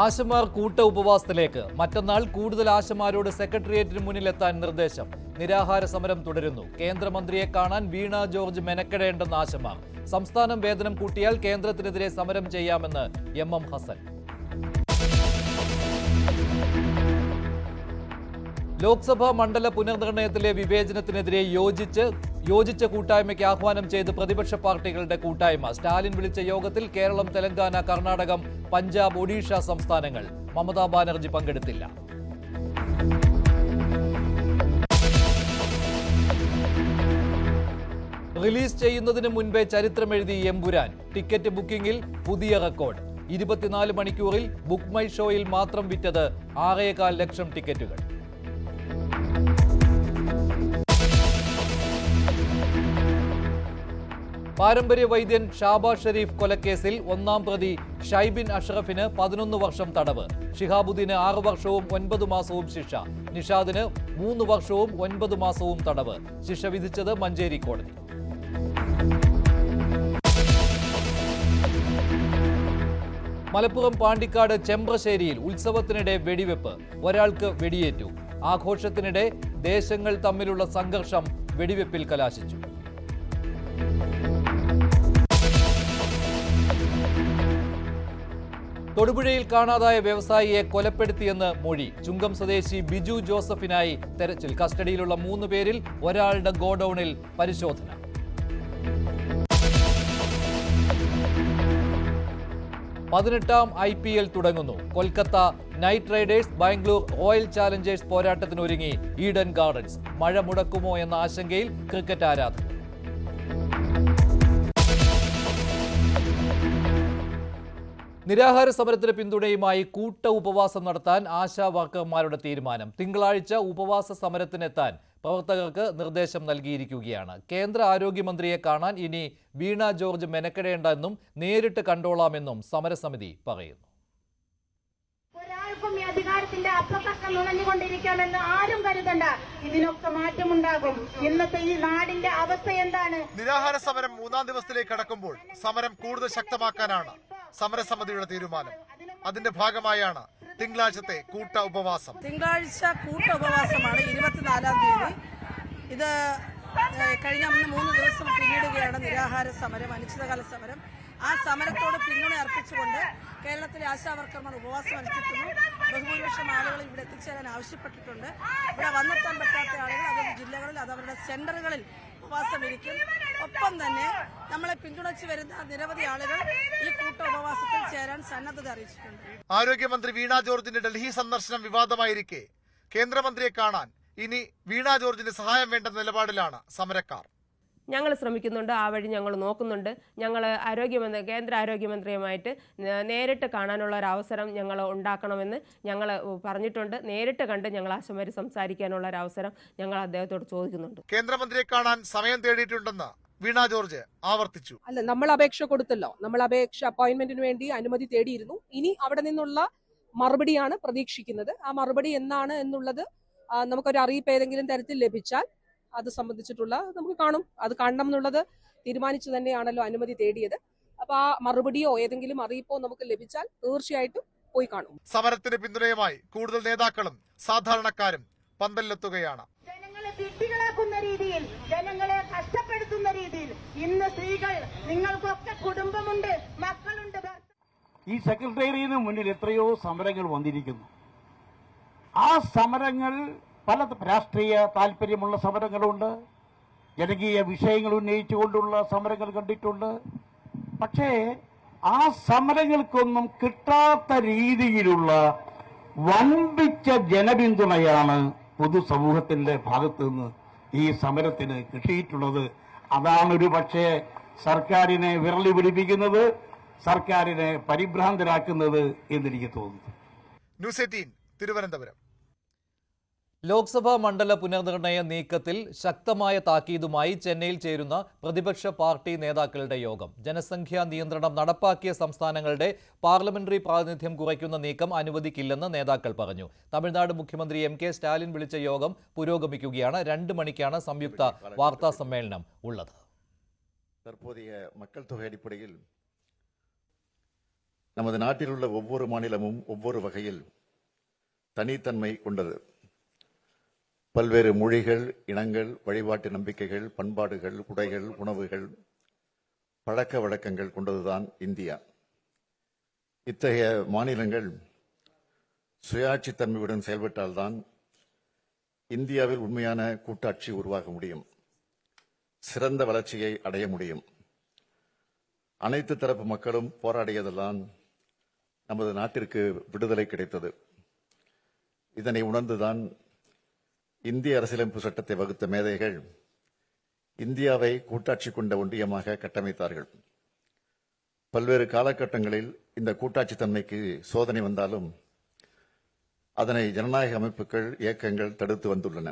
ആശമാർ കൂട്ട ഉപവാസത്തിലേക്ക്. മറ്റന്നാൾ കൂടുതൽ ആശമാരോട് സെക്രട്ടേറിയറ്റിന് മുന്നിലെത്താൻ നിർദ്ദേശം. നിരാഹാര സമരം തുടരുന്നു. കേന്ദ്രമന്ത്രിയെ കാണാൻ വീണ ജോർജ് മെനക്കെടേണ്ടെന്ന് ആശമാർ. സംസ്ഥാനം വേതനം കൂട്ടിയാൽ കേന്ദ്രത്തിനെതിരെ സമരം ചെയ്യാമെന്ന് എം ഹസൻ. ലോക്സഭാ മണ്ഡല പുനർനിർണയത്തിലെ വിവേചനത്തിനെതിരെ യോജിച്ച കൂട്ടായ്മയ്ക്ക് ആഹ്വാനം ചെയ്ത് പ്രതിപക്ഷ പാർട്ടികളുടെ കൂട്ടായ്മ. സ്റ്റാലിൻ വിളിച്ച യോഗത്തിൽ കേരളം, തെലങ്കാന, കർണാടകം, പഞ്ചാബ്, ഒഡീഷ സംസ്ഥാനങ്ങൾ. മമതാ ബാനർജി പങ്കെടുത്തില്ല. റിലീസ് ചെയ്യുന്നതിന് മുൻപേ ചരിത്രമെഴുതി എമ്പുരാൻ. ടിക്കറ്റ് ബുക്കിംഗിൽ പുതിയ റെക്കോർഡ്. 24 മണിക്കൂറിൽ ബുക്ക് മൈ ഷോയിൽ മാത്രം വിറ്റത് 6.25 ലക്ഷം ടിക്കറ്റുകൾ. പാരമ്പര്യ വൈദ്യൻ ഷാബാസ് ഷെരീഫ് കൊലക്കേസിൽ ഒന്നാം പ്രതി ഷൈബിൻ അഷ്റഫിന് 11 വർഷം തടവ്. ഷിഹാബുദ്ദീന് 6 വർഷവും 9 മാസവും ശിക്ഷ. നിഷാദിന് 3 വർഷവും 9 മാസവും തടവ്. ശിക്ഷ വിധിച്ചത് മഞ്ചേരി കോടതി. മലപ്പുറം പാണ്ടിക്കാട് ചെമ്പ്രശ്ശേരിയിൽ ഉത്സവത്തിനിടെ വെടിവെപ്പ്. ഒരാൾക്ക് വെടിയേറ്റു. ആഘോഷത്തിനിടെ ദേശങ്ങൾ തമ്മിലുള്ള സംഘർഷം വെടിവെപ്പിൽ കലാശിച്ചു. തൊടുപുഴയിൽ കാണാതായ വ്യവസായിയെ കൊലപ്പെടുത്തിയെന്ന് മൊഴി. ചുങ്കം സ്വദേശി ബിജു ജോസഫിനായി തെരച്ചിൽ. കസ്റ്റഡിയിലുള്ള 3 പേരിൽ ഒരാളുടെ ഗോഡൌണിൽ പരിശോധന. പതിനെട്ടാം IPL തുടങ്ങുന്നു. Kolkata Knight Riders Bangalore Royal Challengers പോരാട്ടത്തിനൊരുങ്ങി ഈഡൻ ഗാർഡൻസ്. മഴ മുടക്കുമോ എന്ന ആശങ്കയിൽ ക്രിക്കറ്റ് ആരാധകർ. നിരാഹാര സമരത്തിന് പിന്തുണയുമായി കൂട്ട ഉപവാസം നടത്താൻ ആശാ വർക്കർമാരുടെ തീരുമാനം. തിങ്കളാഴ്ച ഉപവാസ സമരത്തിനെത്താൻ പ്രവർത്തകർക്ക് നിർദ്ദേശം നൽകിയിരിക്കുകയാണ്. കേന്ദ്ര ആരോഗ്യമന്ത്രിയെ കാണാൻ ഇനി വീണ ജോർജ് മെനക്കെടേണ്ടെന്നും നേരിട്ട് കണ്ടോളാമെന്നും സമരസമിതി പറയുന്നു. ഒരാൾക്കും ഈ അധികാരത്തിന്റെ അപ്പത്തക്കം നുണഞ്ഞുകൊണ്ടിരിക്കാമെന്ന് ആരും കരുതണ്ട. ഇതിനൊക്കെ മാറ്റമുണ്ടാകും. ഇന്നത്തെ ഈ നാടിന്റെ അവസ്ഥ എന്താണ്? നിരാഹാര സമരം 3-ാം ദിവസത്തിലേക്ക് കടക്കുമ്പോൾ സമരം കൂടുതൽ ശക്തമാക്കാനാണ് സമരസമിതിയുടെ തീരുമാനം. അതിന്റെ ഭാഗമായാണ് തിങ്കളാഴ്ചത്തെ കൂട്ട ഉപവാസം. തിങ്കളാഴ്ച കൂട്ട ഉപവാസമാണ് 24-ാം തീയതി. ഇത് കഴിഞ്ഞ 3 ദിവസം പിന്നിടുകയാണ് നിരാഹാര സമരം, അനിശ്ചിതകാല സമരം. ആ സമരത്തോട് പിന്തുണ അർപ്പിച്ചുകൊണ്ട് കേരളത്തിലെ ആശാവർക്കർമാർ ഉപവാസം അനുഷ്ഠിക്കുന്നു. ബഹുഭൂരിപക്ഷം ആളുകൾ ഇവിടെ എത്തിച്ചേരാൻ ആവശ്യപ്പെട്ടിട്ടുണ്ട്. ഇവിടെ വന്നെത്താൻ പറ്റാത്ത ആളുകൾ അതത് ജില്ലകളിൽ അതവരുടെ സെന്ററുകളിൽ ഉപവാസം ഇരിക്കും. ഒപ്പം തന്നെ നമ്മളെ പിന്തുണച്ചു വരുന്ന നിരവധി ആളുകൾ ഈ കൂട്ട ഉപവാസത്തിൽ ചേരാൻ സന്നദ്ധത അറിയിച്ചിട്ടുണ്ട്. ആരോഗ്യമന്ത്രി വീണ ജോർജിന്റെ ഡൽഹി സന്ദർശനം വിവാദമായിരിക്കെ കേന്ദ്രമന്ത്രിയെ കാണാൻ ഇനി വീണ ജോർജിന് സഹായം വേണ്ട നിലപാടിലാണ് സമരക്കാർ. ഞങ്ങൾ ശ്രമിക്കുന്നുണ്ട്, ആ വഴി ഞങ്ങൾ നോക്കുന്നുണ്ട്. ഞങ്ങൾ കേന്ദ്ര ആരോഗ്യമന്ത്രിയുമായിട്ട് നേരിട്ട് കാണാനുള്ള ഒരു അവസരം ഞങ്ങൾ ഉണ്ടാക്കണമെന്ന് ഞങ്ങൾ പറഞ്ഞിട്ടുണ്ട്. നേരിട്ട് കണ്ട് ഞങ്ങൾ ആശമാരി സംസാരിക്കാനുള്ള ഒരു അവസരം ഞങ്ങൾ അദ്ദേഹത്തോട് ചോദിക്കുന്നുണ്ട്. കേന്ദ്രമന്ത്രിയെ കാണാൻ സമയം തേടിയിട്ടുണ്ടെന്ന് വീണ ജോർജ് ആവർത്തിച്ചു. അല്ല, നമ്മൾ അപേക്ഷ കൊടുത്തല്ലോ. നമ്മൾ അപ്പോയിന്റ്മെന്റിന് വേണ്ടി അനുമതി തേടിയിരുന്നു. ഇനി അവിടെ നിന്നുള്ള മറുപടിയാണ് പ്രതീക്ഷിക്കുന്നത്. ആ മറുപടി എന്നാണ് എന്നുള്ളത് നമുക്കൊരു അറിയിപ്പ് ഏതെങ്കിലും തരത്തിൽ ലഭിച്ചാൽ അത് സംബന്ധിച്ചിട്ടുള്ള നമുക്ക് കാണും. അത് കാണണം എന്നുള്ളത് തീരുമാനിച്ചു തന്നെയാണല്ലോ അനുമതി തേടിയത്. അപ്പൊ ആ മറുപടിയോ ഏതെങ്കിലും അറിയിപ്പോ നമുക്ക് ലഭിച്ചാൽ തീർച്ചയായിട്ടും പോയി കാണും. സമരത്തിന് പിന്തുണയുമായി കൂടുതൽ നേതാക്കളും സാധാരണക്കാരും പന്തലിലെത്തുകയാണ്. ജനങ്ങളെ വിഡ്ഢികളാക്കുന്ന രീതിയിൽ, ജനങ്ങളെ കഷ്ടപ്പെടുത്തുന്ന രീതിയിൽ ഇന്ന് സ്ത്രീകൾ, നിങ്ങൾക്കൊക്കെ കുടുംബമുണ്ട്, മക്കളുണ്ട്. ഈ സെക്രട്ടേറിയറ്റിന് മുന്നിൽ എത്രയോ സമരങ്ങൾ വന്നിരിക്കുന്നു. ആ സമരങ്ങൾ പല രാഷ്ട്രീയ താല്പര്യമുള്ള സമരങ്ങളുണ്ട്, ജനകീയ വിഷയങ്ങൾ ഉന്നയിച്ചുകൊണ്ടുള്ള സമരങ്ങൾ കണ്ടിട്ടുണ്ട്. പക്ഷേ ആ സമരങ്ങൾക്കൊന്നും കിട്ടാത്ത രീതിയിലുള്ള വൻപിച്ച ജനപിന്തുണയാണ് പൊതുസമൂഹത്തിന്റെ ഭാഗത്തു നിന്ന് ഈ സമരത്തിന് കിട്ടിയിട്ടുള്ളത്. അതാണ് ഒരു പക്ഷേ സർക്കാരിനെ വിരളി പിടിപ്പിക്കുന്നത്, സർക്കാരിനെ പരിഭ്രാന്തരാക്കുന്നത് എന്നെനിക്ക് തോന്നുന്നു. ന്യൂസ് 18 തിരുവനന്തപുരം. ലോക്സഭാ മണ്ഡല പുനർനിർണയ നീക്കത്തിൽ ശക്തമായ താക്കീതുമായി ചെന്നൈയിൽ ചേരുന്ന പ്രതിപക്ഷ പാർട്ടി നേതാക്കളുടെ യോഗം. ജനസംഖ്യാ നിയന്ത്രണം നടപ്പാക്കിയ സംസ്ഥാനങ്ങളുടെ പാർലമെന്ററി പ്രാതിനിധ്യം കുറയ്ക്കുന്ന നീക്കം അനുവദിക്കില്ലെന്ന് നേതാക്കൾ പറഞ്ഞു. തമിഴ്നാട് മുഖ്യമന്ത്രി MK സ്റ്റാലിൻ വിളിച്ച യോഗം പുരോഗമിക്കുകയാണ്. 2 മണിക്കാണ് സംയുക്ത വാർത്താ സമ്മേളനം ഉള്ളത്. தற்போதைய மக்கள் தொகை அடிப்படையில் நமது நாட்டில் உள்ள ஒவ்வொரு மாநிலமும் ஒவ்வொரு வகையில் தனித்தன்மை கொண்டது. பல்வேறு மொழிகள், இனங்கள், வழிபாட்டு நம்பிக்கைகள், பண்பாடுகள், உடைகள், உணவுகள், பழக்க வழக்கங்கள் கொண்டதுதான் இந்தியா. இத்தகைய மாநிலங்கள் சுயாட்சி தன்மையுடன் செயல்பட்டால்தான் இந்தியாவில் உண்மையான கூட்டாட்சி உருவாக முடியும், சிறந்த வளர்ச்சியை அடைய முடியும். அனைத்து தரப்பு மக்களும் போராடியதெல்லாம் நமது நாட்டிற்கு விடுதலை கிடைத்தது. இதனை உணர்ந்துதான் இந்திய அரசியலமைப்பு சட்டத்தை வகுத்த மேதைகள் இந்தியாவை கூட்டாட்சி கொண்ட ஒன்றியமாக கட்டமைத்தார்கள். பல்வேறு காலகட்டங்களில் இந்த கூட்டாட்சி தன்மைக்கு சோதனை வந்தாலும் அதனை ஜனநாயக அமைப்புகள், இயக்கங்கள் தடுத்து வந்துள்ளன.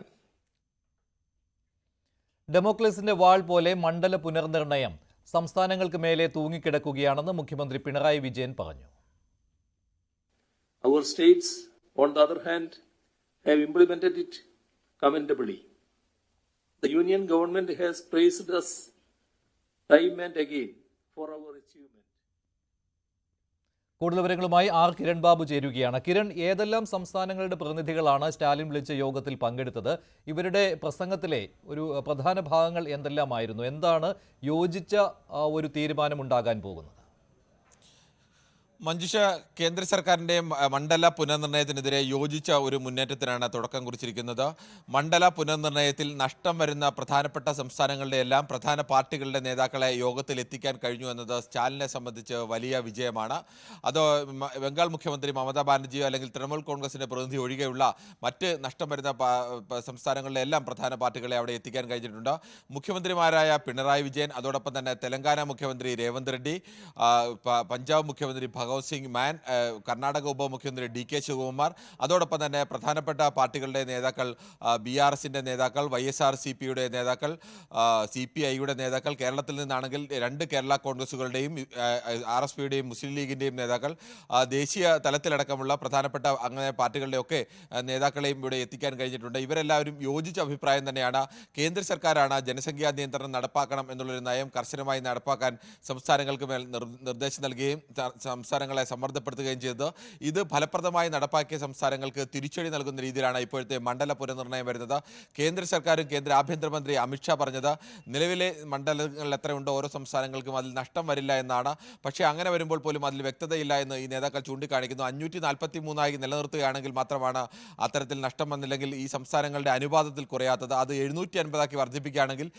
ഡെമോക്രസിന്റെ വാൾ പോലെ മണ്ഡല പുനർനിർണയം സംസ്ഥാനങ്ങൾക്ക് മേലെ തൂങ്ങിക്കിടക്കുകയാണെന്ന് മുഖ്യമന്ത്രി പിണറായി വിജയൻ പറഞ്ഞു. Our states, on the other hand, have implemented it commendably. The Union government has praised us time and again for our achievement. കൂടുതൽ വിവരങ്ങളുമായി ആർ കിരൺ ബാബു ചേരുകയാണ്. കിരൺ, ഏതെല്ലാം സംസ്ഥാനങ്ങളുടെ പ്രതിനിധികളാണ് സ്റ്റാലിൻ വിളിച്ച യോഗത്തിൽ പങ്കെടുത്തത്? ഇവരുടെ പ്രസംഗത്തിലെ ഒരു പ്രധാന ഭാഗങ്ങൾ എന്തെല്ലാമായിരുന്നു? എന്താണ് യോജിച്ച ഒരു തീരുമാനമുണ്ടാകാൻ പോകുന്നത്? മഞ്ജുഷ, കേന്ദ്ര സർക്കാരിൻ്റെ മണ്ഡല പുനർനിർണയത്തിനെതിരെ യോജിച്ച ഒരു മുന്നേറ്റത്തിനാണ് തുടക്കം കുറിച്ചിരിക്കുന്നത്. മണ്ഡല പുനർനിർണയത്തിൽ നഷ്ടം വരുന്ന പ്രധാനപ്പെട്ട സംസ്ഥാനങ്ങളുടെ എല്ലാം പ്രധാന പാർട്ടികളുടെ നേതാക്കളെ യോഗത്തിൽ എത്തിക്കാൻ കഴിഞ്ഞു എന്നത് സ്റ്റാലിനെ സംബന്ധിച്ച് വലിയ വിജയമാണ്. അത് ബംഗാൾ മുഖ്യമന്ത്രി മമതാ ബാനർജിയോ അല്ലെങ്കിൽ തൃണമൂൽ കോൺഗ്രസിൻ്റെ പ്രതിനിധി ഒഴികെയുള്ള മറ്റ് നഷ്ടം വരുന്ന സംസ്ഥാനങ്ങളിലെ എല്ലാം പ്രധാന പാർട്ടികളെ അവിടെ എത്തിക്കാൻ കഴിഞ്ഞിട്ടുണ്ട്. മുഖ്യമന്ത്രിമാരായ പിണറായി വിജയൻ, അതോടൊപ്പം തന്നെ തെലങ്കാന മുഖ്യമന്ത്രി രേവന്ത് റെഡ്ഡി, പഞ്ചാബ് മുഖ്യമന്ത്രി ഭഗവത് സിംഗ് മാൻ, കർണാടക ഉപമുഖ്യമന്ത്രി DK ശിവകുമാർ, അതോടൊപ്പം തന്നെ പ്രധാനപ്പെട്ട പാർട്ടികളുടെ നേതാക്കൾ, BRSന്റെ നേതാക്കൾ, YSRCPയുടെ നേതാക്കൾ, CPIയുടെ നേതാക്കൾ, കേരളത്തിൽ നിന്നാണെങ്കിൽ 2 കേരള കോൺഗ്രസുകളുടെയും RSPയുടെയും മുസ്ലിം ലീഗിൻ്റെയും നേതാക്കൾ, ദേശീയ തലത്തിലടക്കമുള്ള പ്രധാനപ്പെട്ട അങ്ങനെ പാർട്ടികളുടെയൊക്കെ നേതാക്കളെയും ഇവിടെ എത്തിക്കാൻ കഴിഞ്ഞിട്ടുണ്ട്. ഇവരെല്ലാവരും യോജിച്ച അഭിപ്രായം തന്നെയാണ്. കേന്ദ്ര സർക്കാരാണ് ജനസംഖ്യാ നിയന്ത്രണം നടപ്പാക്കണം എന്നുള്ളൊരു നയം കർശനമായി നടപ്പാക്കാൻ സംസ്ഥാനങ്ങൾക്ക് മേൽ നിർദ്ദേശം നൽകുകയും സംസ്ഥാനങ്ങളെ സമ്മർദ്ദപ്പെടുത്തുകയും ചെയ്തത്. ഇത് ഫലപ്രദമായി നടപ്പാക്കിയ സംസ്ഥാനങ്ങൾക്ക് തിരിച്ചടി നൽകുന്ന രീതിയിലാണ് ഇപ്പോഴത്തെ മണ്ഡല പുനർനിർണയം വരുന്നത്. കേന്ദ്ര സർക്കാരും കേന്ദ്ര ആഭ്യന്തരമന്ത്രി അമിത്ഷാ പറഞ്ഞത് നിലവിലെ മണ്ഡലങ്ങൾ എത്രയുണ്ടോ ഓരോ സംസ്ഥാനങ്ങൾക്കും അതിൽ നഷ്ടം വരില്ല എന്നാണ്. പക്ഷേ അങ്ങനെ വരുമ്പോൾ പോലും അതിൽ വ്യക്തതയില്ല എന്ന് ഈ നേതാക്കൾ ചൂണ്ടിക്കാണിക്കുന്നു. 543 നിലനിർത്തുകയാണെങ്കിൽ മാത്രമാണ് അത്തരത്തിൽ നഷ്ടം വന്നില്ലെങ്കിൽ ഈ സംസ്ഥാനങ്ങളുടെ അനുപാതത്തിൽ കുറയാത്തത്. അത് 750 വർദ്ധിപ്പിക്കുകയാണെങ്കിൽ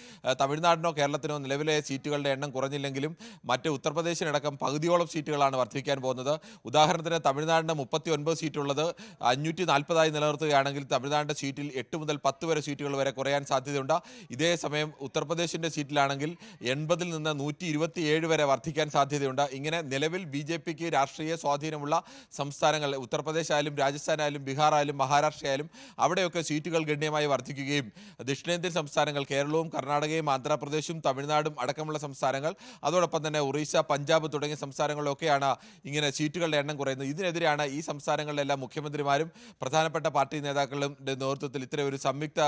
തമിഴ്നാടിനോ കേരളത്തിനോ നിലവിലെ സീറ്റുകളുടെ എണ്ണം കുറഞ്ഞില്ലെങ്കിലും മറ്റ് ഉത്തർപ്രദേശിനടക്കം പകുതിയോളം സീറ്റുകളാണ് വർദ്ധിക്കാൻ പോകുന്നത്. ഉദാഹരണത്തിന് തമിഴ്നാടിന് 39 സീറ്റുള്ളത് 540 നിലനിർത്തുകയാണെങ്കിൽ തമിഴ്നാടിൻ്റെ സീറ്റിൽ 8 മുതൽ 10 വരെ സീറ്റുകൾ വരെ കുറയാൻ സാധ്യതയുണ്ട്. ഇതേ സമയം ഉത്തർപ്രദേശിൻ്റെ സീറ്റിലാണെങ്കിൽ 80 നിന്ന് 127 വരെ വർദ്ധിക്കാൻ സാധ്യതയുണ്ട്. ഇങ്ങനെ നിലവിൽ BJPക്ക് രാഷ്ട്രീയ സ്വാധീനമുള്ള സംസ്ഥാനങ്ങൾ ഉത്തർപ്രദേശായാലും രാജസ്ഥാനായാലും ബീഹാറായാലും മഹാരാഷ്ട്രയായാലും അവിടെയൊക്കെ സീറ്റുകൾ ഗണ്യമായി വർദ്ധിക്കുകയും ദക്ഷിണേന്ത്യൻ സംസ്ഥാനങ്ങൾ കേരളവും കർണാടകയും ആന്ധ്രാപ്രദേശും തമിഴ്നാടും അടക്കമുള്ള സംസ്ഥാനങ്ങൾ, അതോടൊപ്പം തന്നെ ഒറീസ, പഞ്ചാബ് തുടങ്ങിയ സംസ്ഥാനങ്ങളിലൊക്കെയാണ് ഇങ്ങനെ സീറ്റുകളുടെ എണ്ണം കുറയുന്നത്. ഇതിനെതിരെയാണ് ഈ സംസ്ഥാനങ്ങളിലെല്ലാം മുഖ്യമന്ത്രിമാരും പ്രധാനപ്പെട്ട പാർട്ടി നേതാക്കളുടെ നേതൃത്വത്തിൽ ഇത്തരം ഒരു സംയുക്ത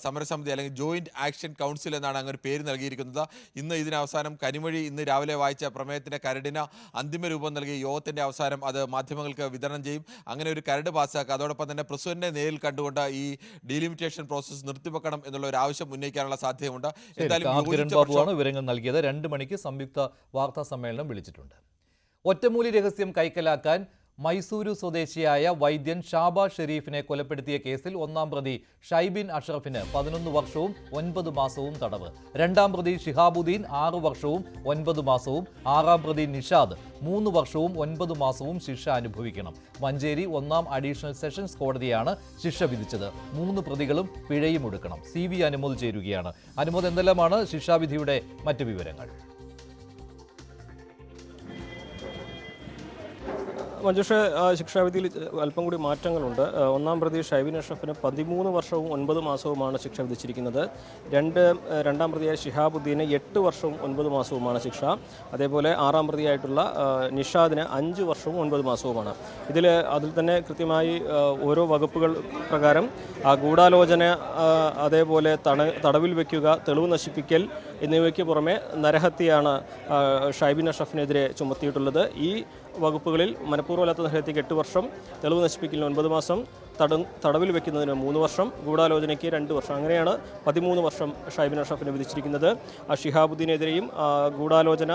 സമരസമിതി അല്ലെങ്കിൽ ജോയിന്റ് ആക്ഷൻ കൗൺസിൽ എന്നാണ് അങ്ങനെ ഒരു പേര് നൽകിയിരിക്കുന്നത്. ഇന്ന് ഇതിനവസാനം കനിമൊഴി ഇന്ന് രാവിലെ വായിച്ച പ്രമേയത്തിന്റെ കരടിന് അന്തിമ രൂപം നൽകിയ യോഗത്തിന്റെ അവസാനം അത് മാധ്യമങ്ങൾക്ക് വിതരണം ചെയ്യും. അങ്ങനെ ഒരു കരട് പാസ്സാക്കുക, അതോടൊപ്പം തന്നെ പ്രസിഡന്റിനെ നേരിൽ കണ്ടുകൊണ്ട് ഈ ഡീലിമിറ്റേഷൻ പ്രോസസ് നിർത്തിവെക്കണം എന്നുള്ള ഒരു ആവശ്യം ഉന്നയിക്കാനുള്ള സാധ്യതയുണ്ട്. എന്തായാലും വിവരങ്ങൾ നൽകിയത് 2 മണിക്ക് സംയുക്ത വാർത്താ സമ്മേളനം വിളിച്ചിട്ടുണ്ട്. ഒറ്റമൂലി രഹസ്യം കൈക്കലാക്കാൻ മൈസൂരു സ്വദേശിയായ വൈദ്യൻ ഷാബാസ് ഷെരീഫിനെ കൊലപ്പെടുത്തിയ കേസിൽ 1-ാം പ്രതി ഷൈബിൻ അഷ്റഫിന് 11 വർഷവും 9 മാസവും തടവ്. 2-ാം പ്രതി ഷിഹാബുദ്ദീൻ 6 വർഷവും 9 മാസവും 6-ാം പ്രതി നിഷാദ് 3 വർഷവും 9 മാസവും ശിക്ഷ അനുഭവിക്കണം. മഞ്ചേരി 1-ാം അഡീഷണൽ സെഷൻസ് കോടതിയാണ് ശിക്ഷ വിധിച്ചത്. 3 പ്രതികളും പിഴയും ഒടുക്കണം. CV അനുമോദ് ചേരുകയാണ്. അനുമോദ്, എന്തെല്ലാമാണ് ശിക്ഷാവിധിയുടെ മറ്റ് വിവരങ്ങൾ? മഞ്ജുഷ, ശിക്ഷാവിധിയിൽ അല്പം കൂടി മാറ്റങ്ങളുണ്ട്. ഒന്നാം പ്രതി ഷൈബിൻ അഷ്റഫിന് 13 വർഷവും 9 മാസവുമാണ് ശിക്ഷ വിധിച്ചിരിക്കുന്നത്. രണ്ടാം പ്രതിയായ ഷിഹാബുദ്ദീന് 8 വർഷവും 9 മാസവുമാണ് ശിക്ഷ. അതേപോലെ ആറാം പ്രതിയായിട്ടുള്ള നിഷാദിന് 5 വർഷവും 9 മാസവുമാണ്. അതിൽ തന്നെ കൃത്യമായി ഓരോ വകുപ്പുകൾ പ്രകാരം ഗൂഢാലോചന, അതേപോലെ തടവിൽ വയ്ക്കുക, തെളിവ് നശിപ്പിക്കൽ എന്നിവയ്ക്ക് പുറമെ നരഹത്യയാണ് ഷൈബിൻ അഷ്റഫിനെതിരെ ചുമത്തിയിട്ടുള്ളത്. ഈ വകുപ്പുകളിൽ മനഃപൂർവ്വമല്ലാത്ത നരഹത്യയ്ക്ക് 8 വർഷം, തെളിവ് നശിപ്പിക്കലിന് 9 മാസം, തടവിൽ വെക്കുന്നതിന് 3 വർഷം, ഗൂഢാലോചനയ്ക്ക് 2 വർഷം, അങ്ങനെയാണ് 13 വർഷം ഷൈബിൻ അഷ്റഫിന് വിധിച്ചിരിക്കുന്നത്. ഷിഹാബുദ്ദീനെതിരെയും ഗൂഢാലോചന,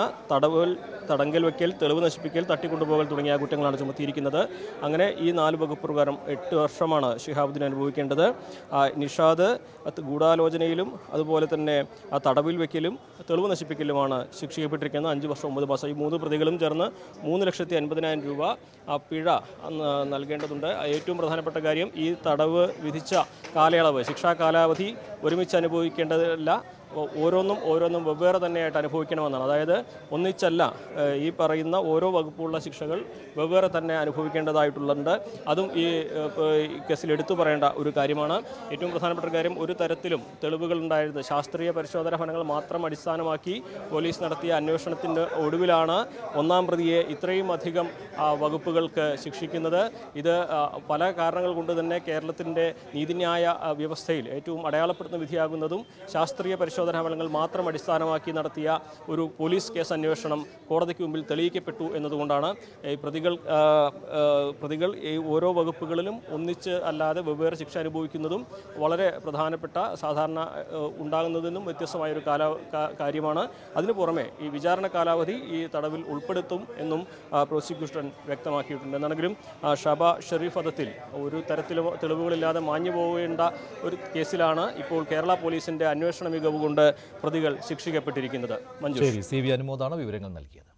തടങ്കൽ വയ്ക്കൽ, തെളിവ് നശിപ്പിക്കൽ, തട്ടിക്കൊണ്ടുപോകൽ തുടങ്ങിയ കുറ്റങ്ങളാണ് ചുമത്തിയിരിക്കുന്നത്. അങ്ങനെ ഈ 4 വകുപ്പ് പ്രകാരം 8 വർഷമാണ് ഷിഹാബുദ്ദീൻ അനുഭവിക്കേണ്ടത്. നിഷാദ് ഗൂഢാലോചനയിലും അതുപോലെ തന്നെ തടവിൽ വയ്ക്കലും തെളിവ് നശിപ്പിക്കലുമാണ് ശിക്ഷിക്കപ്പെട്ടിരിക്കുന്നത്. 5 വർഷം 9 മാസം. ഈ 3 പ്രതികളും ചേർന്ന് 3,50,000 രൂപ പിഴ നൽകേണ്ടതുണ്ട്. ഏറ്റവും പ്രധാനപ്പെട്ട കാര്യം, ഈ തടവ് വിധിച്ച കാലയളവ്, ശിക്ഷാ കാലാവധി ഒരുമിച്ച് അനുഭവിക്കേണ്ടതല്ല, ഓരോന്നും വെവ്വേറെ തന്നെയായിട്ട് അനുഭവിക്കണമെന്നാണ്. അതായത് ഒന്നിച്ചല്ല ഈ പറയുന്ന ഓരോ വകുപ്പുള്ള ശിക്ഷകൾ വെവ്വേറെ തന്നെ അനുഭവിക്കേണ്ടതായിട്ടുള്ളത്. അതും ഈ കേസിൽ എടുത്തു പറയേണ്ട ഒരു കാര്യമാണ്. ഏറ്റവും പ്രധാനപ്പെട്ട കാര്യം, ഒരു തരത്തിലും തെളിവുകൾ ഉണ്ടായിരുന്നത് ശാസ്ത്രീയ പരിശോധനാ ഫലങ്ങൾ മാത്രം അടിസ്ഥാനമാക്കി പോലീസ് നടത്തിയ അന്വേഷണത്തിൻ്റെ ഒടുവിലാണ് ഒന്നാം പ്രതിയെ ഇത്രയും അധികം വകുപ്പുകൾക്ക് ശിക്ഷിക്കുന്നത്. ഇത് പല കാരണങ്ങൾ കൊണ്ട് തന്നെ കേരളത്തിൻ്റെ നീതിന്യായ വ്യവസ്ഥയിൽ ഏറ്റവും അടയാളപ്പെടുത്തുന്ന വിധിയാകുന്നതും ശാസ്ത്രീയ പരിശോധനാ ഫലങ്ങൾ മാത്രം അടിസ്ഥാനമാക്കി നടത്തിയ ഒരു പോലീസ് കേസ് അന്വേഷണം കോടതിക്ക് മുമ്പിൽ തെളിയിക്കപ്പെട്ടു എന്നതുകൊണ്ടാണ്. പ്രതികൾ ഈ ഓരോ വകുപ്പുകളിലും ഒന്നിച്ച് അല്ലാതെ വെവ്വേറെ ശിക്ഷ അനുഭവിക്കുന്നതും വളരെ പ്രധാനപ്പെട്ട, സാധാരണ ഉണ്ടാകുന്നതിനും വ്യത്യസ്തമായൊരു കാര്യമാണ്. അതിനു പുറമെ ഈ വിചാരണ കാലാവധി ഈ തടവിൽ ഉൾപ്പെടുത്തും എന്നും പ്രോസിക്യൂഷൻ വ്യക്തമാക്കിയിട്ടുണ്ട്. എന്നാണെങ്കിലും ഷബ ഷെരീഫ് വധത്തിൽ ഒരു തരത്തിലും തെളിവുകളില്ലാതെ മാഞ്ഞു പോകേണ്ട ഒരു കേസിലാണ് ഇപ്പോൾ കേരള പോലീസിന്റെ അന്വേഷണ മികവ് കൊണ്ട് പ്രതികൾ ശിക്ഷിക്കപ്പെട്ടിരിക്കുന്നത്. ശരി, CV അനുമോദാണ് വിവരങ്ങൾ നൽകിയത്.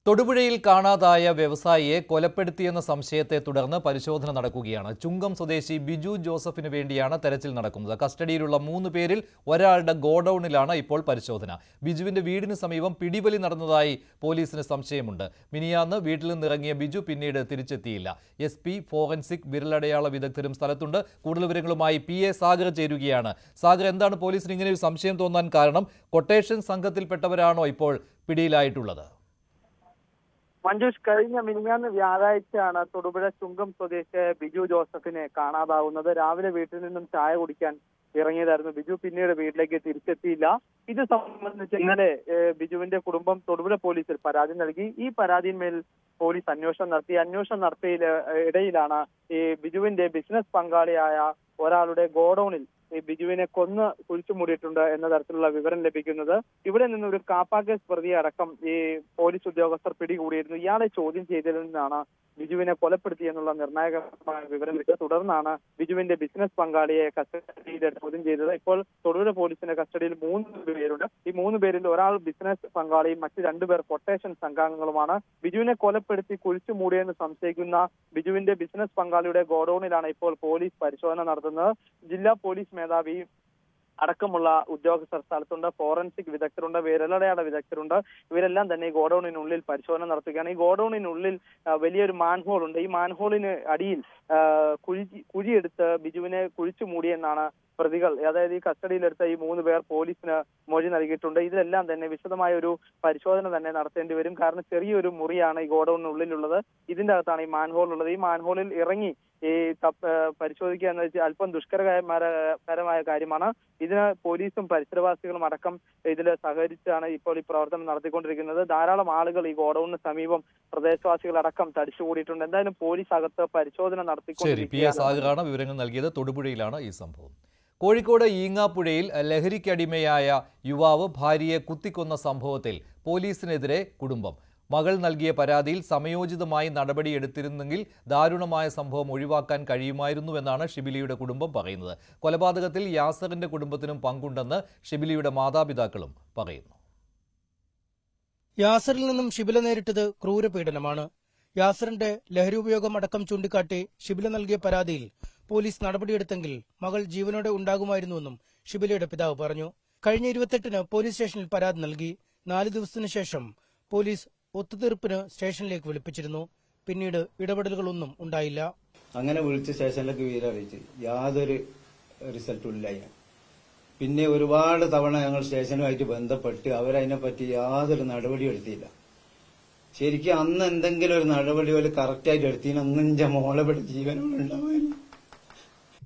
തൊടുപുഴയിൽ കാണാതായ വ്യവസായിയെ കൊലപ്പെടുത്തിയെന്ന സംശയത്തെ തുടർന്ന് പരിശോധന നടക്കുകയാണ്. ചുങ്കം സ്വദേശി ബിജു ജോസഫിന് വേണ്ടിയാണ് തെരച്ചിൽ നടക്കുന്നത്. കസ്റ്റഡിയിലുള്ള 3 പേരിൽ ഒരാളുടെ ഗോഡൌണിലാണ് ഇപ്പോൾ പരിശോധന. ബിജുവിന്റെ വീടിന് സമീപം പിടിവലി നടന്നതായി പോലീസിന് സംശയമുണ്ട്. മിനിയാന്ന് വീട്ടിൽ നിന്നിറങ്ങിയ ബിജു പിന്നീട് തിരിച്ചെത്തിയില്ല. SP, ഫോറൻസിക്, വിരലടയാള വിദഗ്ധരും സ്ഥലത്തുണ്ട്. കൂടുതൽ വിവരങ്ങളുമായി PA സാഗർ ചേരുകയാണ്. സാഗർ, എന്താണ് പോലീസിന് ഇങ്ങനെ ഒരു സംശയം തോന്നാൻ കാരണം? കൊട്ടേഷൻ സംഘത്തിൽപ്പെട്ടവരാണോ ഇപ്പോൾ പിടിയിലായിട്ടുള്ളത്? മഞ്ജുഷ്, കഴിഞ്ഞ മിനിഞ്ഞാന്ന് വ്യാഴാഴ്ചയാണ് തൊടുപുഴ ചുങ്കം സ്വദേശിയായ ബിജു ജോസഫിനെ കാണാതാവുന്നത്. രാവിലെ വീട്ടിൽ നിന്നും ചായ കുടിക്കാൻ ഇറങ്ങിയതായിരുന്നു ബിജു. പിന്നീട് വീട്ടിലേക്ക് തിരിച്ചെത്തിയില്ല. ഇത് സംബന്ധിച്ച് ഇന്നലെ ബിജുവിന്റെ കുടുംബം തൊടുപുഴ പോലീസിൽ പരാതി നൽകി. ഈ പരാതിന്മേൽ പോലീസ് അന്വേഷണം നടത്തി. അന്വേഷണം നടത്തിയിലാണ് ഈ ബിജുവിന്റെ ബിസിനസ് പങ്കാളിയായ ഒരാളുടെ ഗോഡൌണിൽ ഈ ബിജുവിനെ കൊന്ന് കുഴിച്ചു മൂടിയിട്ടുണ്ട് എന്ന തരത്തിലുള്ള വിവരം ലഭിക്കുന്നത്. ഇവിടെ നിന്നൊരു കാപ്പ കേസ് പ്രതിയെ അടക്കം ഈ പോലീസ് ഉദ്യോഗസ്ഥർ പിടികൂടിയിരുന്നു. ഇയാളെ ചോദ്യം ചെയ്തതിൽ നിന്നാണ് ബിജുവിനെ കൊലപ്പെടുത്തിയെന്നുള്ള നിർണായകമായ വിവരം ലഭിച്ചത്. തുടർന്നാണ് ബിജുവിന്റെ ബിസിനസ് പങ്കാളിയെ കസ്റ്റഡിയിൽ ചോദ്യം ചെയ്തത്. ഇപ്പോൾ തൊടുപുഴ പോലീസിന്റെ കസ്റ്റഡിയിൽ 3 പേരുണ്ട്. ഈ 3 പേരിൽ ഒരാൾ ബിസിനസ് പങ്കാളിയും മറ്റ് 2 പേർ കൊട്ടേഷൻ സംഘാംഗങ്ങളുമാണ്. ബിജുവിനെ കൊലപ്പെടുത്തി കുഴിച്ചു മൂടിയെന്ന് സംശയിക്കുന്ന ബിജുവിന്റെ ബിസിനസ് പങ്കാളിയുടെ ഗോഡൌണിലാണ് ഇപ്പോൾ പോലീസ് പരിശോധന നടത്തുന്നത്. ജില്ലാ പോലീസ് മേധാവി അടക്കമുള്ള ഉദ്യോഗസ്ഥർ സ്ഥലത്തുണ്ട്. ഫോറൻസിക് വിദഗ്ധരുണ്ട്, വിരലടയാള വിദഗ്ധരുണ്ട്. ഇവരെല്ലാം തന്നെ ഈ ഗോഡൌണിനുള്ളിൽ പരിശോധന നടത്തുകയാണ്. ഈ ഗോഡൌണിനുള്ളിൽ വലിയൊരു മാൻഹോൾ ഉണ്ട്. ഈ മാൻഹോളിന് അടിയിൽ കുഴിയെടുത്ത് ബിജുവിനെ കുഴിച്ചു മൂടിയെന്നാണ് പ്രതികൾ, അതായത് ഈ കസ്റ്റഡിയിലെടുത്ത ഈ 3 പേർ പോലീസിന് മൊഴി നൽകിയിട്ടുണ്ട്. ഇതിലെല്ലാം തന്നെ വിശദമായ ഒരു പരിശോധന തന്നെ നടത്തേണ്ടി വരും. കാരണം ചെറിയൊരു മുറിയാണ് ഈ ഗോഡൌണിനുള്ളിലുള്ളത്. ഇതിന്റെ അകത്താണ് ഈ മാൻഹോൾ ഉള്ളത്. ഈ മാൻഹോളിൽ ഇറങ്ങി ഈ പരിശോധിക്കുക എന്ന് വെച്ചാൽ അല്പം ദുഷ്കരമായ കാര്യമാണ്. ഇതിന് പോലീസും പരിസരവാസികളും അടക്കം ഇതിൽ സഹകരിച്ചാണ് ഇപ്പോൾ ഈ പ്രവർത്തനം നടത്തിക്കൊണ്ടിരിക്കുന്നത്. ധാരാളം ആളുകൾ ഈ ഗോഡൌണിന് സമീപം പ്രദേശവാസികൾ അടക്കം തടിച്ചുകൂടിയിട്ടുണ്ട്. എന്തായാലും പോലീസ് അകത്ത് പരിശോധന നടത്തിക്കൊണ്ടിരിക്കുകയാണ്. വിവരങ്ങൾ നൽകിയത് തൊടുപുഴയിലാണ് ഈ സംഭവം. കോഴിക്കോട് ഈങ്ങാപ്പുഴയിൽ ലഹരിക്കടിമയായ യുവാവ് ഭാര്യയെ കുത്തിക്കൊന്ന സംഭവത്തിൽ പോലീസിനെതിരെ കുടുംബം. മകൾ നൽകിയ പരാതിയിൽ സമയോചിതമായി നടപടിയെടുത്തിരുന്നെങ്കിൽ ദാരുണമായ സംഭവം ഒഴിവാക്കാൻ കഴിയുമായിരുന്നുവെന്നാണ് ഷിബിലിയുടെ കുടുംബം പറയുന്നത്. കൊലപാതകത്തിൽ യാസറിന്റെ കുടുംബത്തിനും പങ്കുണ്ടെന്ന് ഷിബിലിയുടെ മാതാപിതാക്കളും പറയുന്നു. യാസറിൽ നിന്നും ഷിബില നേരിട്ടത് ക്രൂരപീഡനമാണ്. യാസറിന്റെ ലഹരി ഉപയോഗം അടക്കം ചൂണ്ടിക്കാട്ടി ഷിബില നൽകിയ പരാതിയിൽ പോലീസ് നടപടിയെടുത്തെങ്കിൽ മകൾ ജീവനോടെ ഉണ്ടാകുമായിരുന്നുവെന്നും ഷിബിലയുടെ പിതാവ് പറഞ്ഞു. കഴിഞ്ഞ 28-ന് പോലീസ് സ്റ്റേഷനിൽ പരാതി നൽകി. 4 ദിവസത്തിനു ശേഷം പോലീസ് ഒത്തുതീർപ്പിന് സ്റ്റേഷനിലേക്ക് വിളിപ്പിച്ചിരുന്നു. പിന്നീട് ഇടപെടലുകളൊന്നും ഉണ്ടായില്ല. അങ്ങനെ വിളിച്ച് സ്റ്റേഷനിലേക്ക് വിവരം അറിയിച്ച് യാതൊരു റിസൾട്ടും ഇല്ല. പിന്നെ ഒരുപാട് തവണ ഞങ്ങൾ സ്റ്റേഷനുമായിട്ട് ബന്ധപ്പെട്ട് അവരതിനെപ്പറ്റി യാതൊരു നടപടിയും എടുത്തില്ല. ശരിക്കും അന്ന് എന്തെങ്കിലും ഒരു നടപടി പോലെ കറക്റ്റായിട്ട് എടുത്തിന് അന്ന് എന്റെ മോളെ പെട്ട് ജീവനുണ്ടാവുമായിരുന്നു.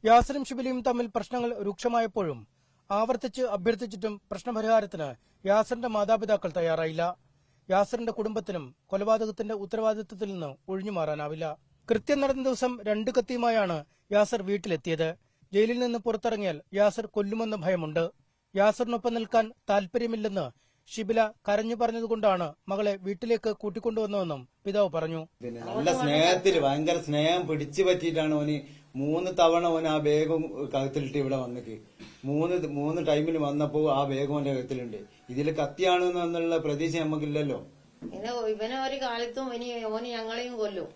യാസറും ഷിബിലയും തമ്മിൽ പ്രശ്നങ്ങൾ രൂക്ഷമായപ്പോഴും ആവർത്തിച്ച് അഭ്യർത്ഥിച്ചിട്ടും പ്രശ്നപരിഹാരത്തിന് യാസറിന്റെ മാതാപിതാക്കൾ തയ്യാറായില്ല. യാസറിന്റെ കുടുംബത്തിനും കൊലപാതകത്തിന്റെ ഉത്തരവാദിത്വത്തിൽ നിന്ന് ഒഴിഞ്ഞുമാറാനാവില്ല. കൃത്യം നടന്ന ദിവസം 2 കത്തിയുമായാണ് യാസർ വീട്ടിലെത്തിയത്. ജയിലിൽ നിന്ന് പുറത്തിറങ്ങിയാൽ യാസർ കൊല്ലുമെന്ന ഭയമുണ്ട്. യാസറിനൊപ്പം നിൽക്കാൻ താൽപര്യമില്ലെന്ന് ഷിബില കരഞ്ഞു പറഞ്ഞതുകൊണ്ടാണ് മകളെ വീട്ടിലേക്ക് കൂട്ടിക്കൊണ്ടുവന്നതെന്നും പിതാവ് പറഞ്ഞു. നല്ല സ്നേഹത്തിൽ ഭയങ്കര സ്നേഹം പിടിച്ചു പറ്റിയിട്ടാണ് ഓന് 3 തവണ ഓൻ ആ ബാഗും കഴുത്തിലിട്ട് ഇവിടെ വന്നിട്ട് 3 ടൈമിൽ വന്നപ്പോ ആ ബാഗും ഓന്റെ കഴുത്തിലുണ്ട്. ഇതിൽ കത്തിയാണെന്നുള്ള പ്രതീക്ഷ നമുക്കില്ലല്ലോ. ഇവനെ ഒരു കാലത്തും ഓന് ഞങ്ങളെയും കൊല്ലും.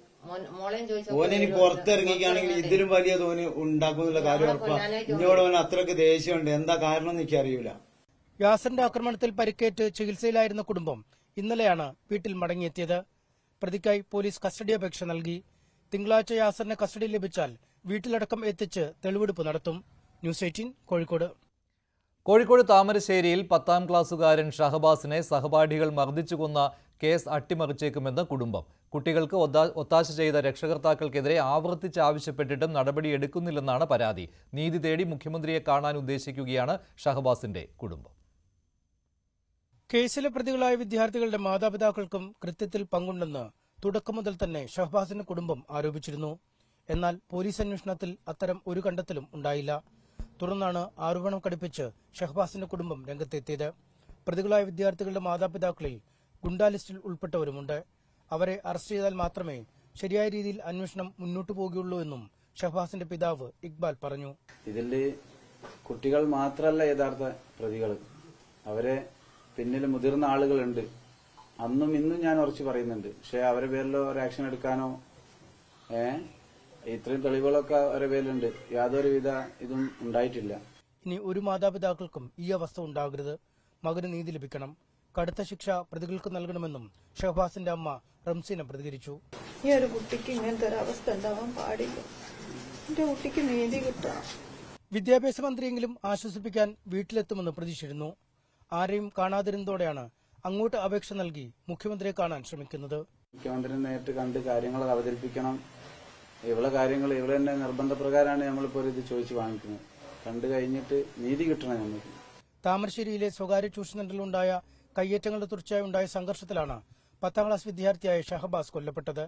ഓനിനി പുറത്തിറങ്ങിക്കുകയാണെങ്കിൽ ഇതിലും വലിയ തോന്നി ഉണ്ടാക്കുന്നുള്ള കാര്യം ഉറപ്പാ. ഇന്നോട് ഓൻ അത്രക്ക് ദേഷ്യമുണ്ട്. എന്താ കാരണം എന്ന് എനിക്കറിയില്ല. യാസറിന്റെ ആക്രമണത്തിൽ പരിക്കേറ്റ് ചികിത്സയിലായിരുന്ന കുടുംബം ഇന്നലെയാണ് വീട്ടിൽ മടങ്ങിയെത്തിയത്. പ്രതിക്കായി പോലീസ് കസ്റ്റഡി അപേക്ഷ നൽകി. തിങ്കളാഴ്ച യാസറിനെ കസ്റ്റഡിയിൽ ലഭിച്ചാൽ വീട്ടിലടക്കം എത്തിച്ച് തെളിവെടുപ്പ് നടത്തും. ന്യൂസ് 18 കോഴിക്കോട്. കോഴിക്കോട് താമരശ്ശേരിയിൽ 10ാം ക്ലാസ്സുകാരൻ ഷഹബാസിനെ സഹപാഠികൾ മർദ്ദിച്ചു കൊന്ന കേസ് അട്ടിമറിച്ചേക്കുമെന്ന് കുടുംബം. കുട്ടികൾക്ക് ഒത്താശ ചെയ്ത രക്ഷകർത്താക്കൾക്കെതിരെ ആവർത്തിച്ച് ആവശ്യപ്പെട്ടിട്ടും നടപടിയെടുക്കുന്നില്ലെന്നാണ് പരാതി. നീതി തേടി മുഖ്യമന്ത്രിയെ കാണാൻ ഉദ്ദേശിക്കുകയാണ് ഷഹബാസിന്റെ കുടുംബം. കേസിലെ പ്രതികളായ വിദ്യാർത്ഥികളുടെ മാതാപിതാക്കൾക്കും കൃത്യത്തിൽ പങ്കുണ്ടെന്ന് തുടക്കം മുതൽ തന്നെ ഷഹബാസിന്റെ കുടുംബം ആരോപിച്ചിരുന്നു. എന്നാൽ പോലീസ് അന്വേഷണത്തിൽ അത്തരം ഒരു കണ്ടെത്തലും ഉണ്ടായില്ല. തുടർന്നാണ് ആരോപണം കടുപ്പിച്ച് ഷഹബാസിന്റെ കുടുംബം രംഗത്തെത്തിയത്. പ്രതികളായ വിദ്യാർത്ഥികളുടെ മാതാപിതാക്കളിൽ ഗുണ്ടാ ലിസ്റ്റിൽ ഉൾപ്പെട്ടവരുമുണ്ട്. അവരെ അറസ്റ്റ് ചെയ്താൽ മാത്രമേ ശരിയായ രീതിയിൽ അന്വേഷണം മുന്നോട്ടു പോകുകയുള്ളൂ എന്നും ഷഹബാസിന്റെ പിതാവ് ഇക്ബാൽ പറഞ്ഞു. ഇതിൽ കുട്ടികൾ മാത്രമല്ല യഥാർത്ഥ പ്രതികൾ, അവരെ പിന്നിൽ മുതിർന്ന ആളുകളുണ്ട്. അന്നും ഇന്നും ഞാൻ ഉറച്ചു പറയുന്നുണ്ട്. പക്ഷെ അവരുടെ പേരിലോ ഒരു ആക്ഷൻ എടുക്കാനോ ഇത്രയും തെളിവുകളൊക്കെ അവരുടെ പേരിലുണ്ട്. യാതൊരുവിധ ഇതും ഉണ്ടായിട്ടില്ല. ഇനി ഒരു മാതാപിതാക്കൾക്കും ഈ അവസ്ഥ ഉണ്ടാകരുത്. മകന് നീതി ലഭിക്കണം. കടുത്ത ശിക്ഷ പ്രതികൾക്ക് നൽകണമെന്നും ഷഹബാസിന്റെ അമ്മ റംസീന പ്രതികരിച്ചു. ഈ ഒരു കുട്ടിക്ക് ഇങ്ങനത്തെ ഒരു അവസ്ഥ ഉണ്ടാവാൻ പാടില്ല. എന്റെ കുട്ടിക്ക് നീതി കിട്ടണം. വിദ്യാഭ്യാസ മന്ത്രിയെങ്കിലും ആശ്വസിപ്പിക്കാൻ വീട്ടിലെത്തുമെന്ന് പ്രതീക്ഷിച്ചിരുന്നു. ആരെയും കാണാതിരുന്നതോടെയാണ് അങ്ങോട്ട് അപേക്ഷ നൽകി മുഖ്യമന്ത്രിയെ കാണാൻ ശ്രമിക്കുന്നത്. മുഖ്യമന്ത്രിയെ നേരിട്ട് കണ്ട് കാര്യങ്ങൾ അവതരിപ്പിക്കണം. ഇവിടെ കാര്യങ്ങൾ ഇവിടെ തന്നെ നിർബന്ധപ്രകാരമാണ് നമ്മളിപ്പോൾ ഇത് ചോദിച്ചു വാങ്ങിക്കുന്നത്. കണ്ടു കഴിഞ്ഞിട്ട് നീതി കിട്ടണം ഞങ്ങൾക്ക്. താമരശ്ശേരിയിലെ സ്വകാര്യ ട്യൂഷൻ സെന്ററിലുണ്ടായ കയ്യേറ്റങ്ങളുടെ തുടർച്ചയായി ഉണ്ടായ സംഘർഷത്തിലാണ് 10ാം ക്ലാസ് വിദ്യാർത്ഥിയായ ഷഹബാസ് കൊല്ലപ്പെട്ടത്.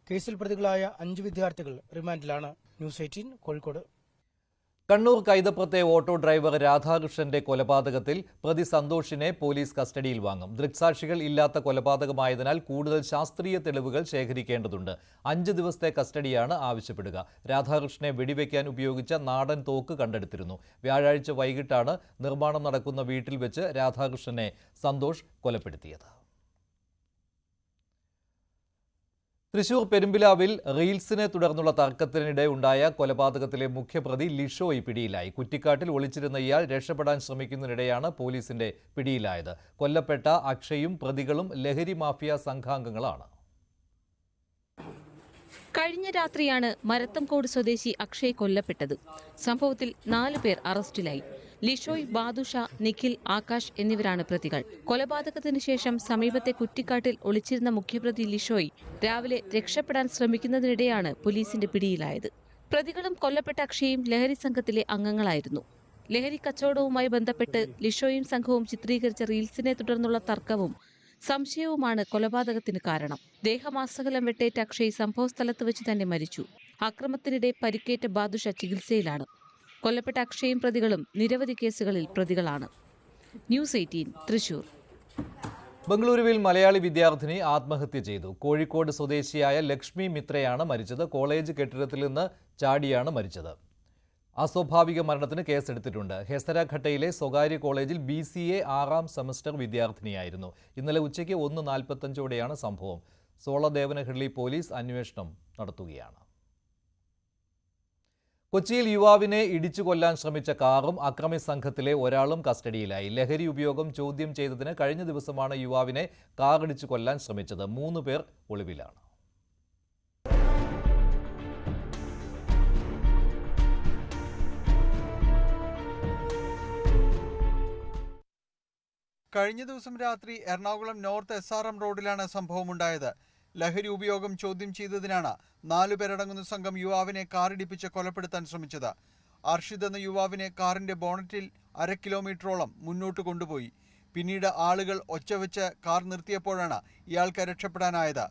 കേസിൽ പ്രതികളായ 5 വിദ്യാർത്ഥികൾ റിമാൻഡിലാണ്. ന്യൂസ് 18 കോഴിക്കോട്. കണ്ണൂർ കൈതപ്രത്തെ ഓട്ടോ ഡ്രൈവർ രാധാകൃഷ്ണന്റെ കൊലപാതകത്തിൽ പ്രതി സന്തോഷിനെ പോലീസ് കസ്റ്റഡിയിൽ വാങ്ങും. ദൃക്സാക്ഷികൾ ഇല്ലാത്ത കൊലപാതകമായതിനാൽ കൂടുതൽ ശാസ്ത്രീയ തെളിവുകൾ ശേഖരിക്കേണ്ടതുണ്ട്. 5 ദിവസത്തെ കസ്റ്റഡിയാണ് ആവശ്യപ്പെടുക. രാധാകൃഷ്ണനെ വെടിവെക്കാൻ ഉപയോഗിച്ച നാടൻ തോക്ക് കണ്ടെടുത്തിരുന്നു. വ്യാഴാഴ്ച വൈകിട്ടാണ് നിർമ്മാണം നടക്കുന്ന വീട്ടിൽ വെച്ച് രാധാകൃഷ്ണനെ സന്തോഷ് കൊലപ്പെടുത്തിയത്. തൃശൂർ പെരുമ്പിലാവിൽ റീൽസിനെ തുടർന്നുള്ള തർക്കത്തിനിടെ ഉണ്ടായ കൊലപാതകത്തിലെ മുഖ്യപ്രതി ലിഷോയ് പിടിയിലായി. കുറ്റിക്കാട്ടിൽ ഒളിച്ചിരുന്ന ഇയാൾ രക്ഷപ്പെടാൻ ശ്രമിക്കുന്നതിനിടെയാണ് പോലീസിന്റെ പിടിയിലായത്. കൊല്ലപ്പെട്ട അക്ഷയും പ്രതികളും ലഹരി മാഫിയ സംഘാംഗങ്ങളാണ്. കഴിഞ്ഞ രാത്രിയാണ് മരത്തംകോട് സ്വദേശി അക്ഷയ് കൊല്ലപ്പെട്ടത്. സംഭവത്തിൽ 4 പേർ അറസ്റ്റിലായി. ലിഷോയ്, ബാദുഷ, നിഖിൽ, ആകാശ് എന്നിവരാണ് പ്രതികൾ. കൊലപാതകത്തിന് ശേഷം സമീപത്തെ കുറ്റിക്കാട്ടിൽ ഒളിച്ചിരുന്ന മുഖ്യപ്രതി ലിഷോയ് രാവിലെ രക്ഷപ്പെടാൻ ശ്രമിക്കുന്നതിനിടെയാണ് പോലീസിന്റെ പിടിയിലായത്. പ്രതികളും കൊല്ലപ്പെട്ട അക്ഷയും ലഹരി സംഘത്തിലെ അംഗങ്ങളായിരുന്നു. ലഹരി കച്ചവടവുമായി ബന്ധപ്പെട്ട് ലിഷോയും സംഘവും ചിത്രീകരിച്ച റീൽസിനെ തുടർന്നുള്ള തർക്കവും സംശയവുമാണ് കൊലപാതകത്തിന് കാരണം. ദേഹമാസകലം വെട്ടേറ്റ അക്ഷയ് സംഭവസ്ഥലത്ത് വെച്ച് തന്നെ മരിച്ചു. അക്രമത്തിനിടെ പരിക്കേറ്റ ബാദുഷ ചികിത്സയിലാണ്. കൊല്ലപ്പെട്ട അക്ഷയും പ്രതികളും നിരവധി കേസുകളിൽ പ്രതികളാണ്. ന്യൂസ് 18 തൃശൂർ. ബംഗളൂരുവിൽ മലയാളി വിദ്യാർത്ഥിനി ആത്മഹത്യ ചെയ്തു. കോഴിക്കോട് സ്വദേശിയായ ലക്ഷ്മി മിത്രയാണ് മരിച്ചത്. കോളേജ് കെട്ടിടത്തിൽ നിന്ന് ചാടിയാണ് മരിച്ചത്. അസ്വാഭാവിക മരണത്തിന് കേസെടുത്തിട്ടുണ്ട്. ഹെസരഘട്ടയിലെ സ്വകാര്യ കോളേജിൽ BCA 6ാം സെമസ്റ്റർ വിദ്യാർത്ഥിനിയായിരുന്നു. ഇന്നലെ ഉച്ചയ്ക്ക് 1:45ഓടെയാണ് സംഭവം. സോളദേവനഹള്ളി പോലീസ് അന്വേഷണം നടത്തുകയാണ്. കൊച്ചിയിൽ യുവാവിനെ ഇടിച്ചു കൊല്ലാൻ ശ്രമിച്ച കാറും അക്രമി സംഘത്തിലെ ഒരാളും കസ്റ്റഡിയിലായി. ലഹരി ഉപയോഗം ചോദ്യം ചെയ്തതിന് കഴിഞ്ഞ ദിവസമാണ് യുവാവിനെ കാറിടിച്ചു കൊല്ലാൻ ശ്രമിച്ചത്. 3 പേർ ഒളിവിലാണ്. കഴിഞ്ഞ ദിവസം രാത്രി എറണാകുളം നോർത്ത് SRM റോഡിലാണ് സംഭവമുണ്ടായത്. ലഹരി ഉപയോഗം ചോദ്യം ചെയ്തതിനാണ് 4 പേരടങ്ങുന്ന സംഘം യുവാവിനെ കാറിടിപ്പിച്ച് കൊലപ്പെടുത്താൻ ശ്രമിച്ചത്. അർഷിദ് എന്ന യുവാവിനെ കാറിന്റെ ബോണറ്റിൽ 1/2 കിലോമീറ്ററോളം മുന്നോട്ട് കൊണ്ടുപോയി. പിന്നീട് ആളുകൾ ഒച്ചവെച്ച് കാർ നിർത്തിയപ്പോഴാണ് ഇയാൾക്ക് രക്ഷപ്പെടാനായത്.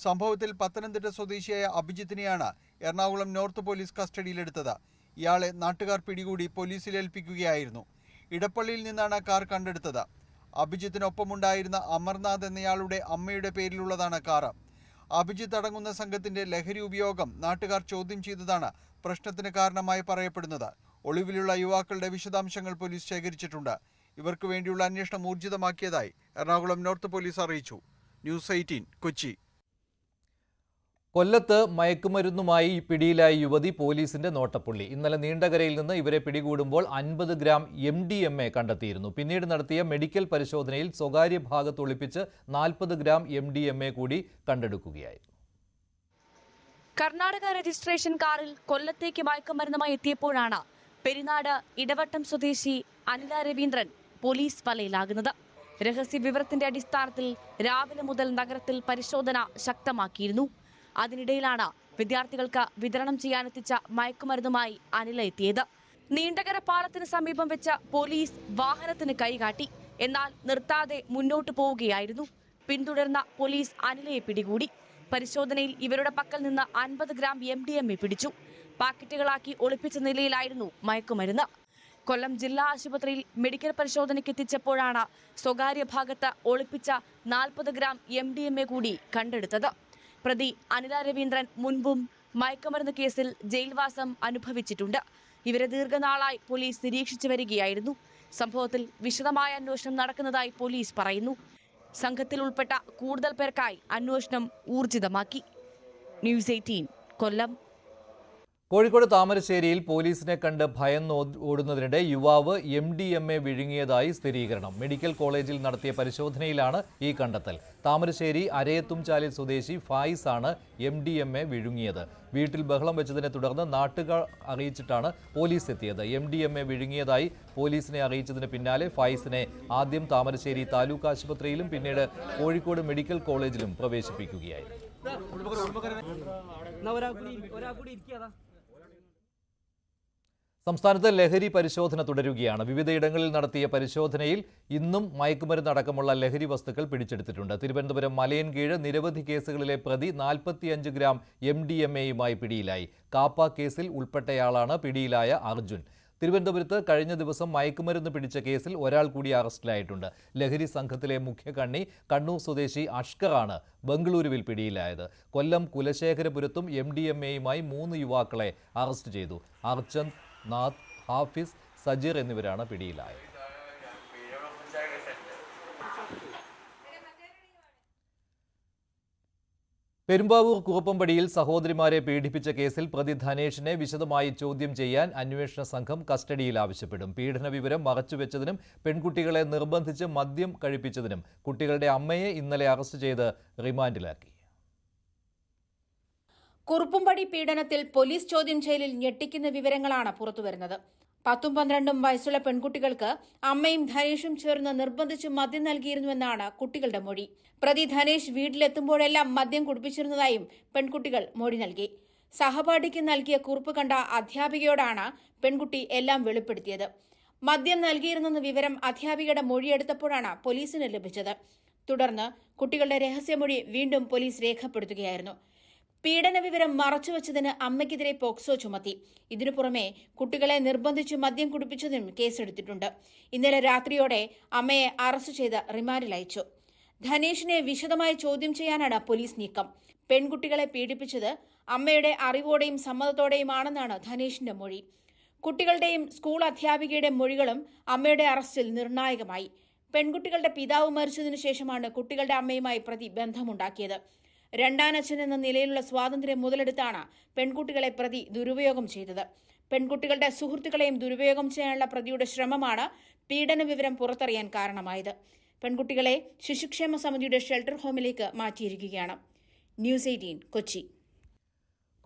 സംഭവത്തിൽ പത്തനംതിട്ട സ്വദേശിയായ അഭിജിത്തിനെയാണ് എറണാകുളം നോർത്ത് പോലീസ് കസ്റ്റഡിയിലെടുത്തത്. ഇയാളെ നാട്ടുകാർ പിടികൂടി പോലീസിൽ ഏൽപ്പിക്കുകയായിരുന്നു. ഇടപ്പള്ളിയിൽ നിന്നാണ് കാർ കണ്ടെടുത്തത്. അഭിജിത്തിനൊപ്പമുണ്ടായിരുന്ന അമർനാഥ് എന്നയാളുടെ അമ്മയുടെ പേരിലുള്ളതാണ് കാർ. അഭിജിത്ത് അടങ്ങുന്ന സംഘത്തിന്റെ ലഹരി ഉപയോഗം നാട്ടുകാർ ചോദ്യം ചെയ്തതാണ് പ്രശ്നത്തിന് കാരണമായി പറയപ്പെടുന്നത്. ഒളിവിലുള്ള യുവാക്കളുടെ വിശദാംശങ്ങൾ പോലീസ് ശേഖരിച്ചിട്ടുണ്ട്. ഇവർക്ക് വേണ്ടിയുള്ള അന്വേഷണം ഊർജിതമാക്കിയതായി എറണാകുളം നോർത്ത് പോലീസ് അറിയിച്ചു. ന്യൂസ് 18 കൊച്ചി. കൊല്ലത്ത് മയക്കുമരുന്നുമായി പിടിയിലായ യുവതി പോലീസിന്റെ നോട്ടപ്പുള്ളി. ഇന്നലെ നീണ്ടകരയിൽ നിന്ന് ഇവരെ പിടികൂടുമ്പോൾ 50 ഗ്രാം MDMA കണ്ടെത്തിയിരുന്നു. പിന്നീട് നടത്തിയ മെഡിക്കൽ പരിശോധനയിൽ സ്വകാര്യ ഭാഗത്ത് ഒളിപ്പിച്ച് 40 ഗ്രാം MDMA കൂടി കണ്ടെടുക്കുകയായിരുന്നു. കർണാടക രജിസ്ട്രേഷൻ കാറിൽ കൊല്ലത്തേക്ക് മയക്കുമരുന്നുമായി എത്തിയപ്പോഴാണ് പെരിനാട് ഇടവട്ടം സ്വദേശി അനില രവീന്ദ്രൻ പോലീസ് വലയിലാകുന്നത്. രഹസ്യ വിവരത്തിന്റെ അടിസ്ഥാനത്തിൽ രാവിലെ മുതൽ നഗരത്തിൽ പരിശോധന ശക്തമാക്കിയിരുന്നു. അതിനിടയിലാണ് വിദ്യാർത്ഥികൾക്ക് വിതരണം ചെയ്യാനെത്തിച്ച മയക്കുമരുന്നുമായി അനില എത്തിയത്. നീണ്ടകര പാലത്തിന് സമീപം വെച്ച് പോലീസ് വാഹനത്തിന് കൈകാട്ടി. എന്നാൽ നിർത്താതെ മുന്നോട്ടു പോവുകയായിരുന്നു. പിന്തുടർന്ന പോലീസ് അനിലയെ പിടികൂടി. പരിശോധനയിൽ ഇവരുടെ പക്കൽ നിന്ന് 50 ഗ്രാം MDMA പിടിച്ചു. പാക്കറ്റുകളാക്കി ഒളിപ്പിച്ച നിലയിലായിരുന്നു മയക്കുമരുന്ന്. കൊല്ലം ജില്ലാ ആശുപത്രിയിൽ മെഡിക്കൽ പരിശോധനയ്ക്ക് എത്തിച്ചപ്പോഴാണ് സ്വകാര്യ ഭാഗത്ത് ഒളിപ്പിച്ച 40 ഗ്രാം MDMA കൂടി കണ്ടെടുത്തത്. പ്രതി അനില രവീന്ദ്രൻ മുൻപും മയക്കുമരുന്ന് കേസിൽ ജയിൽവാസം അനുഭവിച്ചിട്ടുണ്ട്. ഇവരെ ദീർഘനാളായി പോലീസ് നിരീക്ഷിച്ചു വരികയായിരുന്നു. സംഭവത്തിൽ വിശദമായ അന്വേഷണം നടക്കുന്നതായി പോലീസ് പറയുന്നു. സംഘത്തിൽ ഉൾപ്പെട്ട കൂടുതൽ പേർക്കായി അന്വേഷണം ഊർജിതമാക്കി. ന്യൂസ് 18 കൊല്ലം. കോഴിക്കോട് താമരശ്ശേരിയിൽ പോലീസിനെ കണ്ട് ഭയന്ന് ഓടുന്നതിനിടെ യുവാവ് MDMA വിഴുങ്ങിയതായി സ്ഥിരീകരണം. മെഡിക്കൽ കോളേജിൽ നടത്തിയ പരിശോധനയിലാണ് ഈ കണ്ടെത്തൽ. താമരശ്ശേരി അരയത്തുംചാലിൽ സ്വദേശി ഫായിസ് ആണ് MDMA വിഴുങ്ങിയത്. വീട്ടിൽ ബഹളം വെച്ചതിനെ തുടർന്ന് നാട്ടുകാർ അറിയിച്ചിട്ടാണ് പോലീസ് എത്തിയത്. MDMA വിഴുങ്ങിയതായി പോലീസിനെ അറിയിച്ചതിന് പിന്നാലെ ഫായിസിനെ ആദ്യം താമരശ്ശേരി താലൂക്ക് ആശുപത്രിയിലും പിന്നീട് കോഴിക്കോട് മെഡിക്കൽ കോളേജിലും പ്രവേശിപ്പിക്കുകയായിരുന്നു. സംസ്ഥാനത്ത് ലഹരി പരിശോധന തുടരുകയാണ്. വിവിധയിടങ്ങളിൽ നടത്തിയ പരിശോധനയിൽ ഇന്നും മയക്കുമരുന്ന് അടക്കമുള്ള ലഹരി വസ്തുക്കൾ പിടിച്ചെടുത്തിട്ടുണ്ട്. തിരുവനന്തപുരം മലയൻകീഴ് നിരവധി കേസുകളിലെ പ്രതി 45 ഗ്രാം MDMAയുമായി പിടിയിലായി. കാപ്പ കേസിൽ ഉൾപ്പെട്ടയാളാണ് പിടിയിലായ അർജുൻ. തിരുവനന്തപുരത്ത് കഴിഞ്ഞ ദിവസം മയക്കുമരുന്ന് പിടിച്ച കേസിൽ ഒരാൾ കൂടി അറസ്റ്റിലായിട്ടുണ്ട്. ലഹരി സംഘത്തിലെ മുഖ്യകണ്ണി കണ്ണൂർ സ്വദേശി അഷ്കറാണ് ബംഗളൂരുവിൽ പിടിയിലായത്. കൊല്ലം കുലശേഖരപുരത്തും MDMAയുമായി 3 യുവാക്കളെ അറസ്റ്റ് ചെയ്തു. അർച്ചന്ദ്, നാഥ്, ഹാഫിസ്, സജീർ എന്നിവരാണ് പിടിയിലായത്. പെരുമ്പാവൂർ കുറുപ്പമ്പടിയിൽ സഹോദരിമാരെ പീഡിപ്പിച്ച കേസിൽ പ്രതി ധനേഷിനെ വിശദമായി ചോദ്യം ചെയ്യാൻ അന്വേഷണ സംഘം കസ്റ്റഡിയിൽ ആവശ്യപ്പെടും. പീഡന വിവരം മറച്ചുവെച്ചതിനും പെൺകുട്ടികളെ നിർബന്ധിച്ച് മദ്യം കഴിപ്പിച്ചതിനും കുട്ടികളുടെ അമ്മയെ ഇന്നലെ അറസ്റ്റ് ചെയ്ത് റിമാൻഡിലാക്കി. കുറുപ്പുംപടി പീഡനത്തിൽ പോലീസ് ചോദ്യം ചെയ്യലിൽ ഞെട്ടിക്കുന്ന വിവരങ്ങളാണ് പുറത്തുവരുന്നത്. 10-12 വയസ്സുള്ള പെൺകുട്ടികൾക്ക് അമ്മയും ധനേഷും ചേർന്ന് നിർബന്ധിച്ച് മദ്യം നൽകിയിരുന്നുവെന്നാണ് കുട്ടികളുടെ മൊഴി. പ്രതി ധനേഷ് വീട്ടിലെത്തുമ്പോഴെല്ലാം മദ്യം കുടിപ്പിച്ചിരുന്നതായും പെൺകുട്ടികൾ മൊഴി നൽകി. സഹപാഠിക്ക് നൽകിയ കുറിപ്പ് കണ്ട അധ്യാപികയോടാണ് പെൺകുട്ടി എല്ലാം വെളിപ്പെടുത്തിയത്. മദ്യം നൽകിയിരുന്നെന്ന വിവരം അധ്യാപികയുടെ മൊഴിയെടുത്തപ്പോഴാണ് പോലീസിന് ലഭിച്ചത്. തുടർന്ന് കുട്ടികളുടെ രഹസ്യമൊഴി വീണ്ടും പോലീസ് രേഖപ്പെടുത്തുകയായിരുന്നു. പീഡന വിവരം മറച്ചുവെച്ചതിന് അമ്മയ്ക്കെതിരെ പോക്സോ ചുമത്തി. ഇതിനു പുറമെ കുട്ടികളെ നിർബന്ധിച്ച് മദ്യം കുടിപ്പിച്ചതിനും കേസെടുത്തിട്ടുണ്ട്. ഇന്നലെ രാത്രിയോടെ അമ്മയെ അറസ്റ്റ് ചെയ്ത് റിമാൻഡിൽ അയച്ചു. ധനേഷിനെ വിശദമായി ചോദ്യം ചെയ്യാനാണ് പോലീസ് നീക്കം. പെൺകുട്ടികളെ പീഡിപ്പിച്ചത് അമ്മയുടെ അറിവോടെയും സമ്മതത്തോടെയുമാണെന്നാണ് ധനേഷിന്റെ മൊഴി. കുട്ടികളുടെയും സ്കൂൾ അധ്യാപികയുടെ മൊഴികളും അമ്മയുടെ അറസ്റ്റിൽ നിർണായകമായി. പെൺകുട്ടികളുടെ പിതാവ് മരിച്ചതിനു ശേഷമാണ് കുട്ടികളുടെ അമ്മയുമായി പ്രതി ബന്ധമുണ്ടാക്കിയത്. രണ്ടാനച്ഛൻ എന്ന നിലയിലുള്ള സ്വാതന്ത്ര്യം മുതലെടുത്താണ് പെൺകുട്ടികളെ പ്രതി ദുരുപയോഗം ചെയ്തത്. പെൺകുട്ടികളുടെ സുഹൃത്തുക്കളെയും ദുരുപയോഗം ചെയ്യാനുള്ള പ്രതിയുടെ ശ്രമമാണ് പീഡന വിവരം പുറത്തറിയാൻ കാരണമായത്. പെൺകുട്ടികളെ ശിശുക്ഷേമ സമിതിയുടെ ഷെൽട്ടർ ഹോമിലേക്ക് മാറ്റിയിരിക്കുകയാണ്. ന്യൂസ് 18 കൊച്ചി.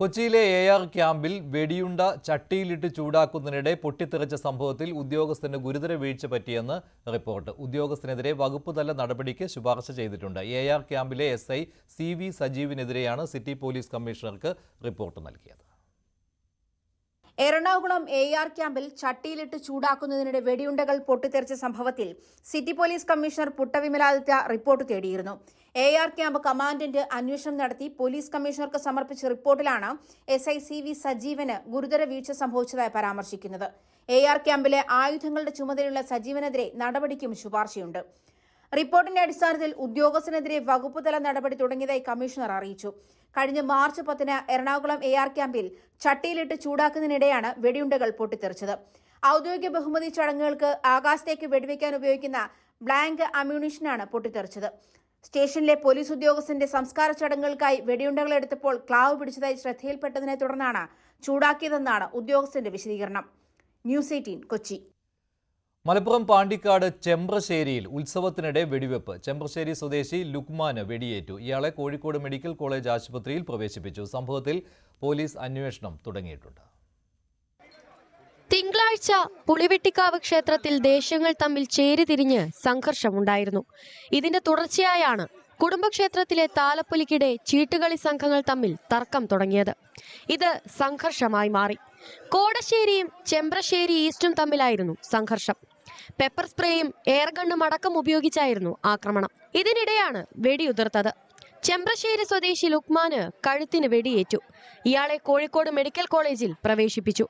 കൊച്ചിയിലെ AR ക്യാമ്പിൽ വെടിയുണ്ട ചട്ടിയിലിട്ട് ചൂടാക്കുന്നതിനിടെ പൊട്ടിത്തെറിച്ച സംഭവത്തിൽ ഉദ്യോഗസ്ഥന് ഗുരുതര വീഴ്ച പറ്റിയെന്ന് റിപ്പോർട്ട്. ഉദ്യോഗസ്ഥനെതിരെ വകുപ്പുതല നടപടിക്ക് ശുപാർശ ചെയ്തിട്ടുണ്ട്. AR ക്യാമ്പിലെ SI CV സജീവിനെതിരെയാണ് സിറ്റി പോലീസ് കമ്മീഷണർക്ക് റിപ്പോർട്ട് നൽകിയത്. എറണാകുളം AR ക്യാമ്പിൽ ചട്ടിയിലിട്ട് ചൂടാക്കുന്നതിനിടെ വെടിയുണ്ടകൾ പൊട്ടിത്തെറിച്ച സംഭവത്തിൽ city police commissioner Puttavimaladitya report തേടിയിരുന്നു. AR ക്യാമ്പ് കമാൻഡന്റ് അന്വേഷണം നടത്തി പോലീസ് കമ്മീഷണർക്ക് സമർപ്പിച്ച റിപ്പോർട്ടിലാണ് SI CV സജീവന് ഗുരുതര വീഴ്ച സംഭവിച്ചതായി പരാമർശിക്കുന്നത്. AR ക്യാമ്പിലെ ആയുധങ്ങളുടെ ചുമതലയുള്ള സജീവനെതിരെ നടപടിക്കും ശുപാർശയുണ്ട്. റിപ്പോർട്ടിന്റെ അടിസ്ഥാനത്തിൽ ഉദ്യോഗസ്ഥനെതിരെ വകുപ്പുതല നടപടി തുടങ്ങിയതായി കമ്മീഷണർ അറിയിച്ചു. കഴിഞ്ഞ മാർച്ച് 10-ന് എറണാകുളം AR ക്യാമ്പിൽ ചട്ടിയിലിട്ട് ചൂടാക്കുന്നതിനിടെയാണ് വെടിയുണ്ടകൾ പൊട്ടിത്തെറിച്ചത്. ഔദ്യോഗിക ബഹുമതി ചടങ്ങുകൾക്ക് ആകാശത്തേക്ക് വെടിവെക്കാൻ ഉപയോഗിക്കുന്ന ബ്ലാങ്ക് അമ്യൂണിഷനാണ് പൊട്ടിത്തെറിച്ചത്. സ്റ്റേഷനിലെ പോലീസ് ഉദ്യോഗസ്ഥന്റെ സംസ്കാര ചടങ്ങുകൾക്കായി വെടിയുണ്ടകൾ എടുത്തപ്പോൾ ക്ലാവ് പിടിച്ചതായി ശ്രദ്ധയിൽപ്പെട്ടതിനെ തുടർന്നാണ് ചൂടാക്കിയതെന്നാണ് ഉദ്യോഗസ്ഥന്റെ വിശദീകരണം. ന്യൂസ് 18 കൊച്ചി. മലപ്പുറം പാണ്ടിക്കാട് ചെമ്പ്രശ്ശേരിയിൽ ഉത്സവത്തിനിടെ വെടിവെപ്പ്. ചെമ്പ്രശ്ശേരി സ്വദേശി ലുക്മാന് വെടിയേറ്റു. ഇയാളെ കോഴിക്കോട് മെഡിക്കൽ കോളേജ് ആശുപത്രിയിൽ പ്രവേശിപ്പിച്ചു. സംഭവത്തിൽ പോലീസ് അന്വേഷണം തുടങ്ങിയിട്ടുണ്ട്. തിങ്കളാഴ്ച പുളിവെട്ടിക്കാവ് ക്ഷേത്രത്തിൽ ദേശങ്ങൾ തമ്മിൽ ചേരിതിരിഞ്ഞ് സംഘർഷമുണ്ടായിരുന്നു. ഇതിന്റെ തുടർച്ചയായാണ് കുടുംബക്ഷേത്രത്തിലെ താലപ്പൊലിക്കിടെ ചീട്ടുകളി സംഘങ്ങൾ തമ്മിൽ തർക്കം തുടങ്ങിയത്. ഇത് സംഘർഷമായി മാറി. കോടശ്ശേരിയും ചെമ്പ്രശ്ശേരി ഈസ്റ്റും തമ്മിലായിരുന്നു സംഘർഷം. പെപ്പർ സ്പ്രേയും എയർഗണ്ണും അടക്കം ഉപയോഗിച്ചായിരുന്നു ആക്രമണം. ഇതിനിടെയാണ് വെടിയുതിർത്തത്. ചെമ്പ്രശ്ശേരി സ്വദേശി ലുക്മാന് കഴുത്തിന് വെടിയേറ്റു. ഇയാളെ കോഴിക്കോട് മെഡിക്കൽ കോളേജിൽ പ്രവേശിപ്പിച്ചു.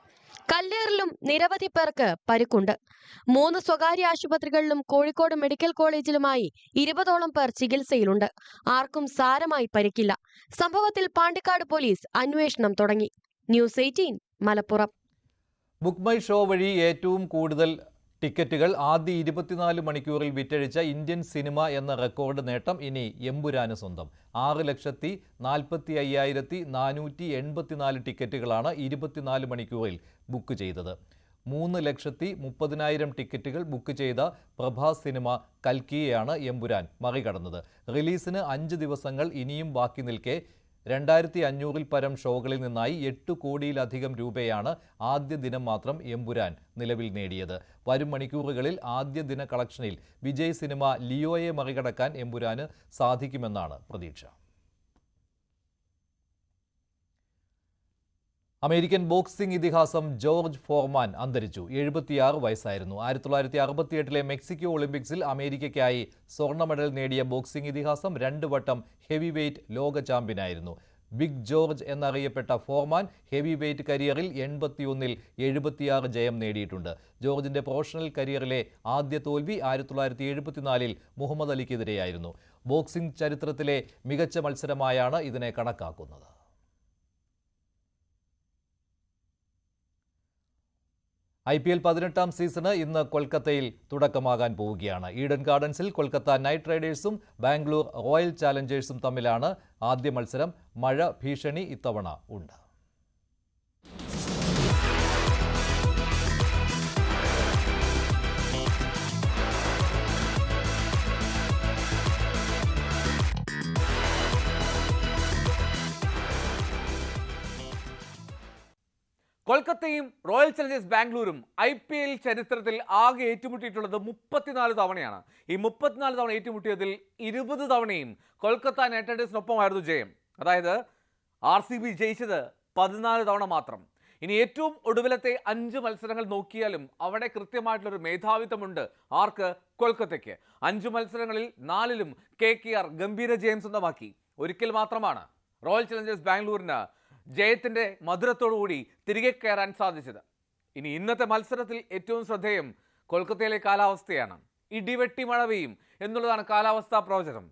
കല്ലേറിലും നിരവധി പേർക്ക് പരിക്കുണ്ട്. 3 സ്വകാര്യ ആശുപത്രികളിലും കോഴിക്കോട് മെഡിക്കൽ കോളേജിലുമായി 20ഓളം പേർ ചികിത്സയിലുണ്ട്. ആർക്കും സാരമായി പരിക്കില്ല. സംഭവത്തിൽ പാണ്ടിക്കാട് പോലീസ് അന്വേഷണം തുടങ്ങി. News 18 Malappuram. Book my show വഴി ഏറ്റവും കൂടുതൽ ടിക്കറ്റുകൾ ആദ്യ 24 മണിക്കൂറിൽ വിറ്റഴിച്ച ഇന്ത്യൻ സിനിമ എന്ന റെക്കോർഡ് നേട്ടം ഇനി എമ്പുരാന് സ്വന്തം. 6,45,484 ടിക്കറ്റുകളാണ് 24 മണിക്കൂറിൽ ബുക്ക് ചെയ്തത്. 3,30,000 ടിക്കറ്റുകൾ ബുക്ക് ചെയ്ത പ്രഭാസ് സിനിമ കൽക്കിയെയാണ് എമ്പുരാൻ മറികടന്നത്. റിലീസിന് 5 ദിവസങ്ങൾ ഇനിയും ബാക്കി നിൽക്കെ 2500-ൽ പരം ഷോകളിൽ നിന്നായി 8 കോടിയിലധികം രൂപയാണ് ആദ്യ ദിനം മാത്രം എമ്പുരാൻ നിലവിൽ നേടിയത്. വരും മണിക്കൂറുകളിൽ ആദ്യ ദിന കളക്ഷനിൽ വിജയ് സിനിമ ലിയോയെ മറികടക്കാൻ എമ്പുരാന് സാധിക്കുമെന്നാണ് പ്രതീക്ഷ. അമേരിക്കൻ ബോക്സിംഗ് ഇതിഹാസം ജോർജ് ഫോർമാൻ അന്തരിച്ചു. 76 വയസ്സായിരുന്നു. 1968-ലെ മെക്സിക്കോ ഒളിമ്പിക്സിൽ അമേരിക്കയ്ക്കായി സ്വർണ്ണ മെഡൽ നേടിയ ബോക്സിംഗ് ഇതിഹാസം 2 വട്ടം ഹെവി വെയ്റ്റ് ലോക ചാമ്പ്യനായിരുന്നു. ബിഗ് ജോർജ് എന്നറിയപ്പെട്ട ഫോർമാൻ ഹെവി വെയ്റ്റ് കരിയറിൽ 81-ൽ 76 ജയം നേടിയിട്ടുണ്ട്. ജോർജിന്റെ പ്രൊഫഷണൽ കരിയറിലെ ആദ്യ തോൽവി 1974-ൽ മുഹമ്മദ് അലിക്കെതിരെയായിരുന്നു. ബോക്സിംഗ് ചരിത്രത്തിലെ മികച്ച മത്സരമായാണ് ഇതിനെ കണക്കാക്കുന്നത്. IPL 18ാം സീസണ് ഇന്ന് കൊൽക്കത്തയിൽ തുടക്കമാകാൻ പോവുകയാണ്. ഈഡൻ ഗാർഡൻസിൽ കൊൽക്കത്ത നൈറ്റ് റൈഡേഴ്സും ബാംഗ്ലൂർ റോയൽ ചാലഞ്ചേഴ്സും തമ്മിലാണ് ആദ്യ മത്സരം. മഴ ഭീഷണി ഇത്തവണ ഉണ്ട്. കൊൽക്കത്തയും റോയൽ ചലഞ്ചേഴ്സ് ബാംഗ്ലൂരും IPL ചരിത്രത്തിൽ ആകെ ഏറ്റുമുട്ടിയിട്ടുള്ളത് 34 തവണയാണ്. ഈ 34 തവണ ഏറ്റുമുട്ടിയതിൽ 20 തവണയും കൊൽക്കത്ത നൈറ്റ് റൈഡേഴ്സിനൊപ്പമായിരുന്നു ജയം. അതായത് RCB ജയിച്ചത് 14 തവണ മാത്രം. ഇനി ഏറ്റവും ഒടുവിലത്തെ 5 മത്സരങ്ങൾ നോക്കിയാലും അവിടെ കൃത്യമായിട്ടുള്ളൊരു മേധാവിത്വമുണ്ട്. ആർക്ക്? കൊൽക്കത്തയ്ക്ക്. 5 മത്സരങ്ങളിൽ 4ലും KKR ഗംഭീര ജയം സ്വന്തമാക്കി. ഒരിക്കൽ മാത്രമാണ് റോയൽ ചലഞ്ചേഴ്സ് ബാംഗ്ലൂരിന് ജയത്തിന്റെ മധുരത്തോടുകൂടി തിരികെ കയറാൻ സാധിച്ചത്. ഇനി ഇന്നത്തെ മത്സരത്തിൽ ഏറ്റവും ശ്രദ്ധേയം കൊൽക്കത്തയിലെ കാലാവസ്ഥയാണ്. ഇടിവെട്ടി മഴ പെയ്യും എന്നുള്ളതാണ് കാലാവസ്ഥാ പ്രവചനം.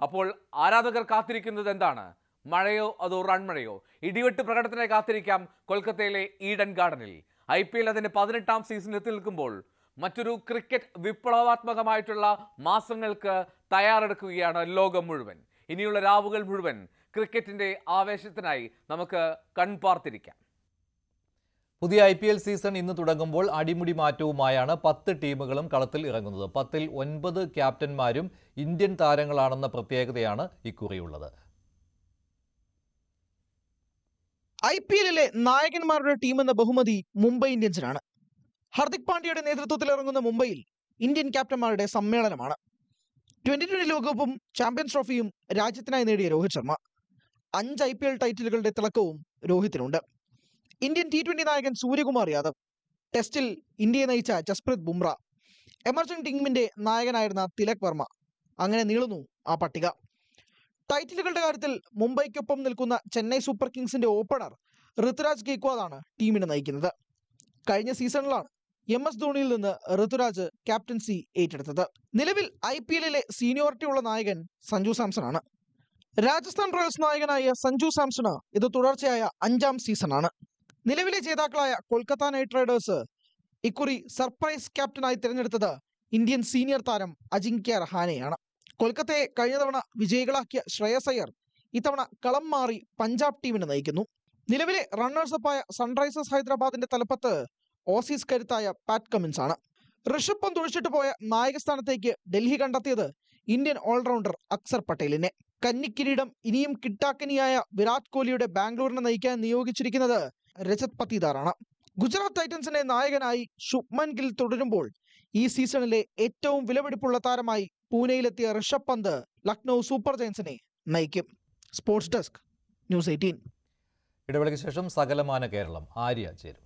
അപ്പോൾ ആരാധകർ കാത്തിരിക്കുന്നത് എന്താണ്? മഴയോ അതോ റൺമഴയോ? ഇടിവെട്ട് പ്രകടനത്തിനായി കാത്തിരിക്കാം കൊൽക്കത്തയിലെ ഈഡൻ ഗാർഡനിൽ. IPL അതിന്റെ 18ാം സീസണിൽ എത്തി നിൽക്കുമ്പോൾ മറ്റൊരു ക്രിക്കറ്റ് വിപ്ലവാത്മകമായിട്ടുള്ള മാസങ്ങൾക്ക് തയ്യാറെടുക്കുകയാണ് ലോകം മുഴുവൻ. ഇനിയുള്ള രാവുകൾ മുഴുവൻ ക്രിക്കറ്റിന്റെ ആവേശത്തിനായി നമുക്ക് കൺപാർത്തിരിക്കാം. പുതിയ IPL സീസൺ ഇന്ന് തുടങ്ങുമ്പോൾ അടിമുടി മാറ്റവുമായാണ് 10 ടീമുകളും കളത്തിൽ ഇറങ്ങുന്നത്. 10ൽ 9 ക്യാപ്റ്റന്മാരും ഇന്ത്യൻ താരങ്ങളാണെന്ന പ്രത്യേകതയാണ് ഇക്കുറിയുള്ളത്. IPL-ലെ നായകന്മാരുടെ ടീം എന്ന ബഹുമതി മുംബൈ ഇന്ത്യൻസിനാണ്. ഹർദിക് പാണ്ഡ്യയുടെ നേതൃത്വത്തിൽ ഇറങ്ങുന്ന മുംബൈയിൽ ഇന്ത്യൻ ക്യാപ്റ്റന്മാരുടെ സമ്മേളനമാണ്. 2020 ലോകകപ്പും ചാമ്പ്യൻസ് ട്രോഫിയും രാജ്യത്തിനായി നേടിയ രോഹിത് ശർമ്മ. 5 IPL ടൈറ്റിലുകളുടെ തിളക്കവും രോഹിത്തിനുണ്ട്. ഇന്ത്യൻ T20 നായകൻ സൂര്യകുമാർ യാദവ്, ടെസ്റ്റിൽ ഇന്ത്യയെ നയിച്ച ജസ്പ്രീത് ബുംറ, എമർജിംഗ് ടീമിന്റെ നായകനായിരുന്ന തിലക് വർമ്മ, അങ്ങനെ നീളുന്നു ആ പട്ടിക. ടൈറ്റിലുകളുടെ കാര്യത്തിൽ മുംബൈക്കൊപ്പം നിൽക്കുന്ന ചെന്നൈ സൂപ്പർ കിങ്സിന്റെ ഓപ്പണർ ഋതുരാജ് ഗെയ്ക്വാദാണ് ടീമിനെ നയിക്കുന്നത്. കഴിഞ്ഞ സീസണിലാണ് MS ധോണിയിൽ നിന്ന് ഋതുരാജ് ക്യാപ്റ്റൻസി ഏറ്റെടുത്തത്. നിലവിൽ IPL-ലെ സീനിയോറിറ്റി ഉള്ള നായകൻ സഞ്ജു സാംസൺ ആണ്. രാജസ്ഥാൻ റോയൽസ് നായകനായ സഞ്ജു സാംസണ് ഇത് തുടർച്ചയായ 5ാം സീസണാണ്. നിലവിലെ ജേതാക്കളായ കൊൽക്കത്ത നൈറ്റ് റൈഡേഴ്സ് ഇക്കുറി സർപ്രൈസ് ക്യാപ്റ്റനായി തിരഞ്ഞെടുത്തത് ഇന്ത്യൻ സീനിയർ താരം അജിങ്ക്യ രഹാനെയാണ്. കൊൽക്കത്തയെ കഴിഞ്ഞ തവണ വിജയികളാക്കിയ ശ്രേയസ് അയ്യർ ഇത്തവണ കളം മാറി പഞ്ചാബ് ടീമിനെ നയിക്കുന്നു. നിലവിലെ റണ്ണേഴ്സപ്പായ സൺറൈസേഴ്സ് ഹൈദരാബാദിന്റെ തലപ്പത്ത് ഓസീസ് കരുത്തായ പാറ്റ് കമിൻസ് ആണ്. ഋഷഭ് പന്ത് ഒഴിച്ചിട്ട് പോയ നായകസ്ഥാനത്തേക്ക് ഡൽഹി കണ്ടെത്തിയത് ഇന്ത്യൻ ഓൾറൗണ്ടർ അക്സർ പട്ടേലിനെ. കന്നിക്കിരീടം ഇനിയും കിട്ടാക്കനിയായ വിരാട് കോഹ്ലിയുടെ ബാംഗ്ലൂരിനെ നയിക്കാൻ നിയോഗിച്ചിരിക്കുന്നത് രജത് പത്തിദാറാണ്. ഗുജറാത്ത് ടൈറ്റൻസിന്റെ നായകനായി ശുഭ്മൻ ഗിൽ തുടരുമ്പോൾ ഈ സീസണിലെ ഏറ്റവും വിലപിടിപ്പുള്ള താരമായി പൂനെയിലെത്തിയ ഋഷഭ് പന്ത് ലക്നൗ സൂപ്പർ ജയൻസിനെ നയിക്കും. Sports desk, news 18. ഇടവേളയ്ക്ക് ശേഷം സകലമാന കേരളം ആര്യ ചേരും.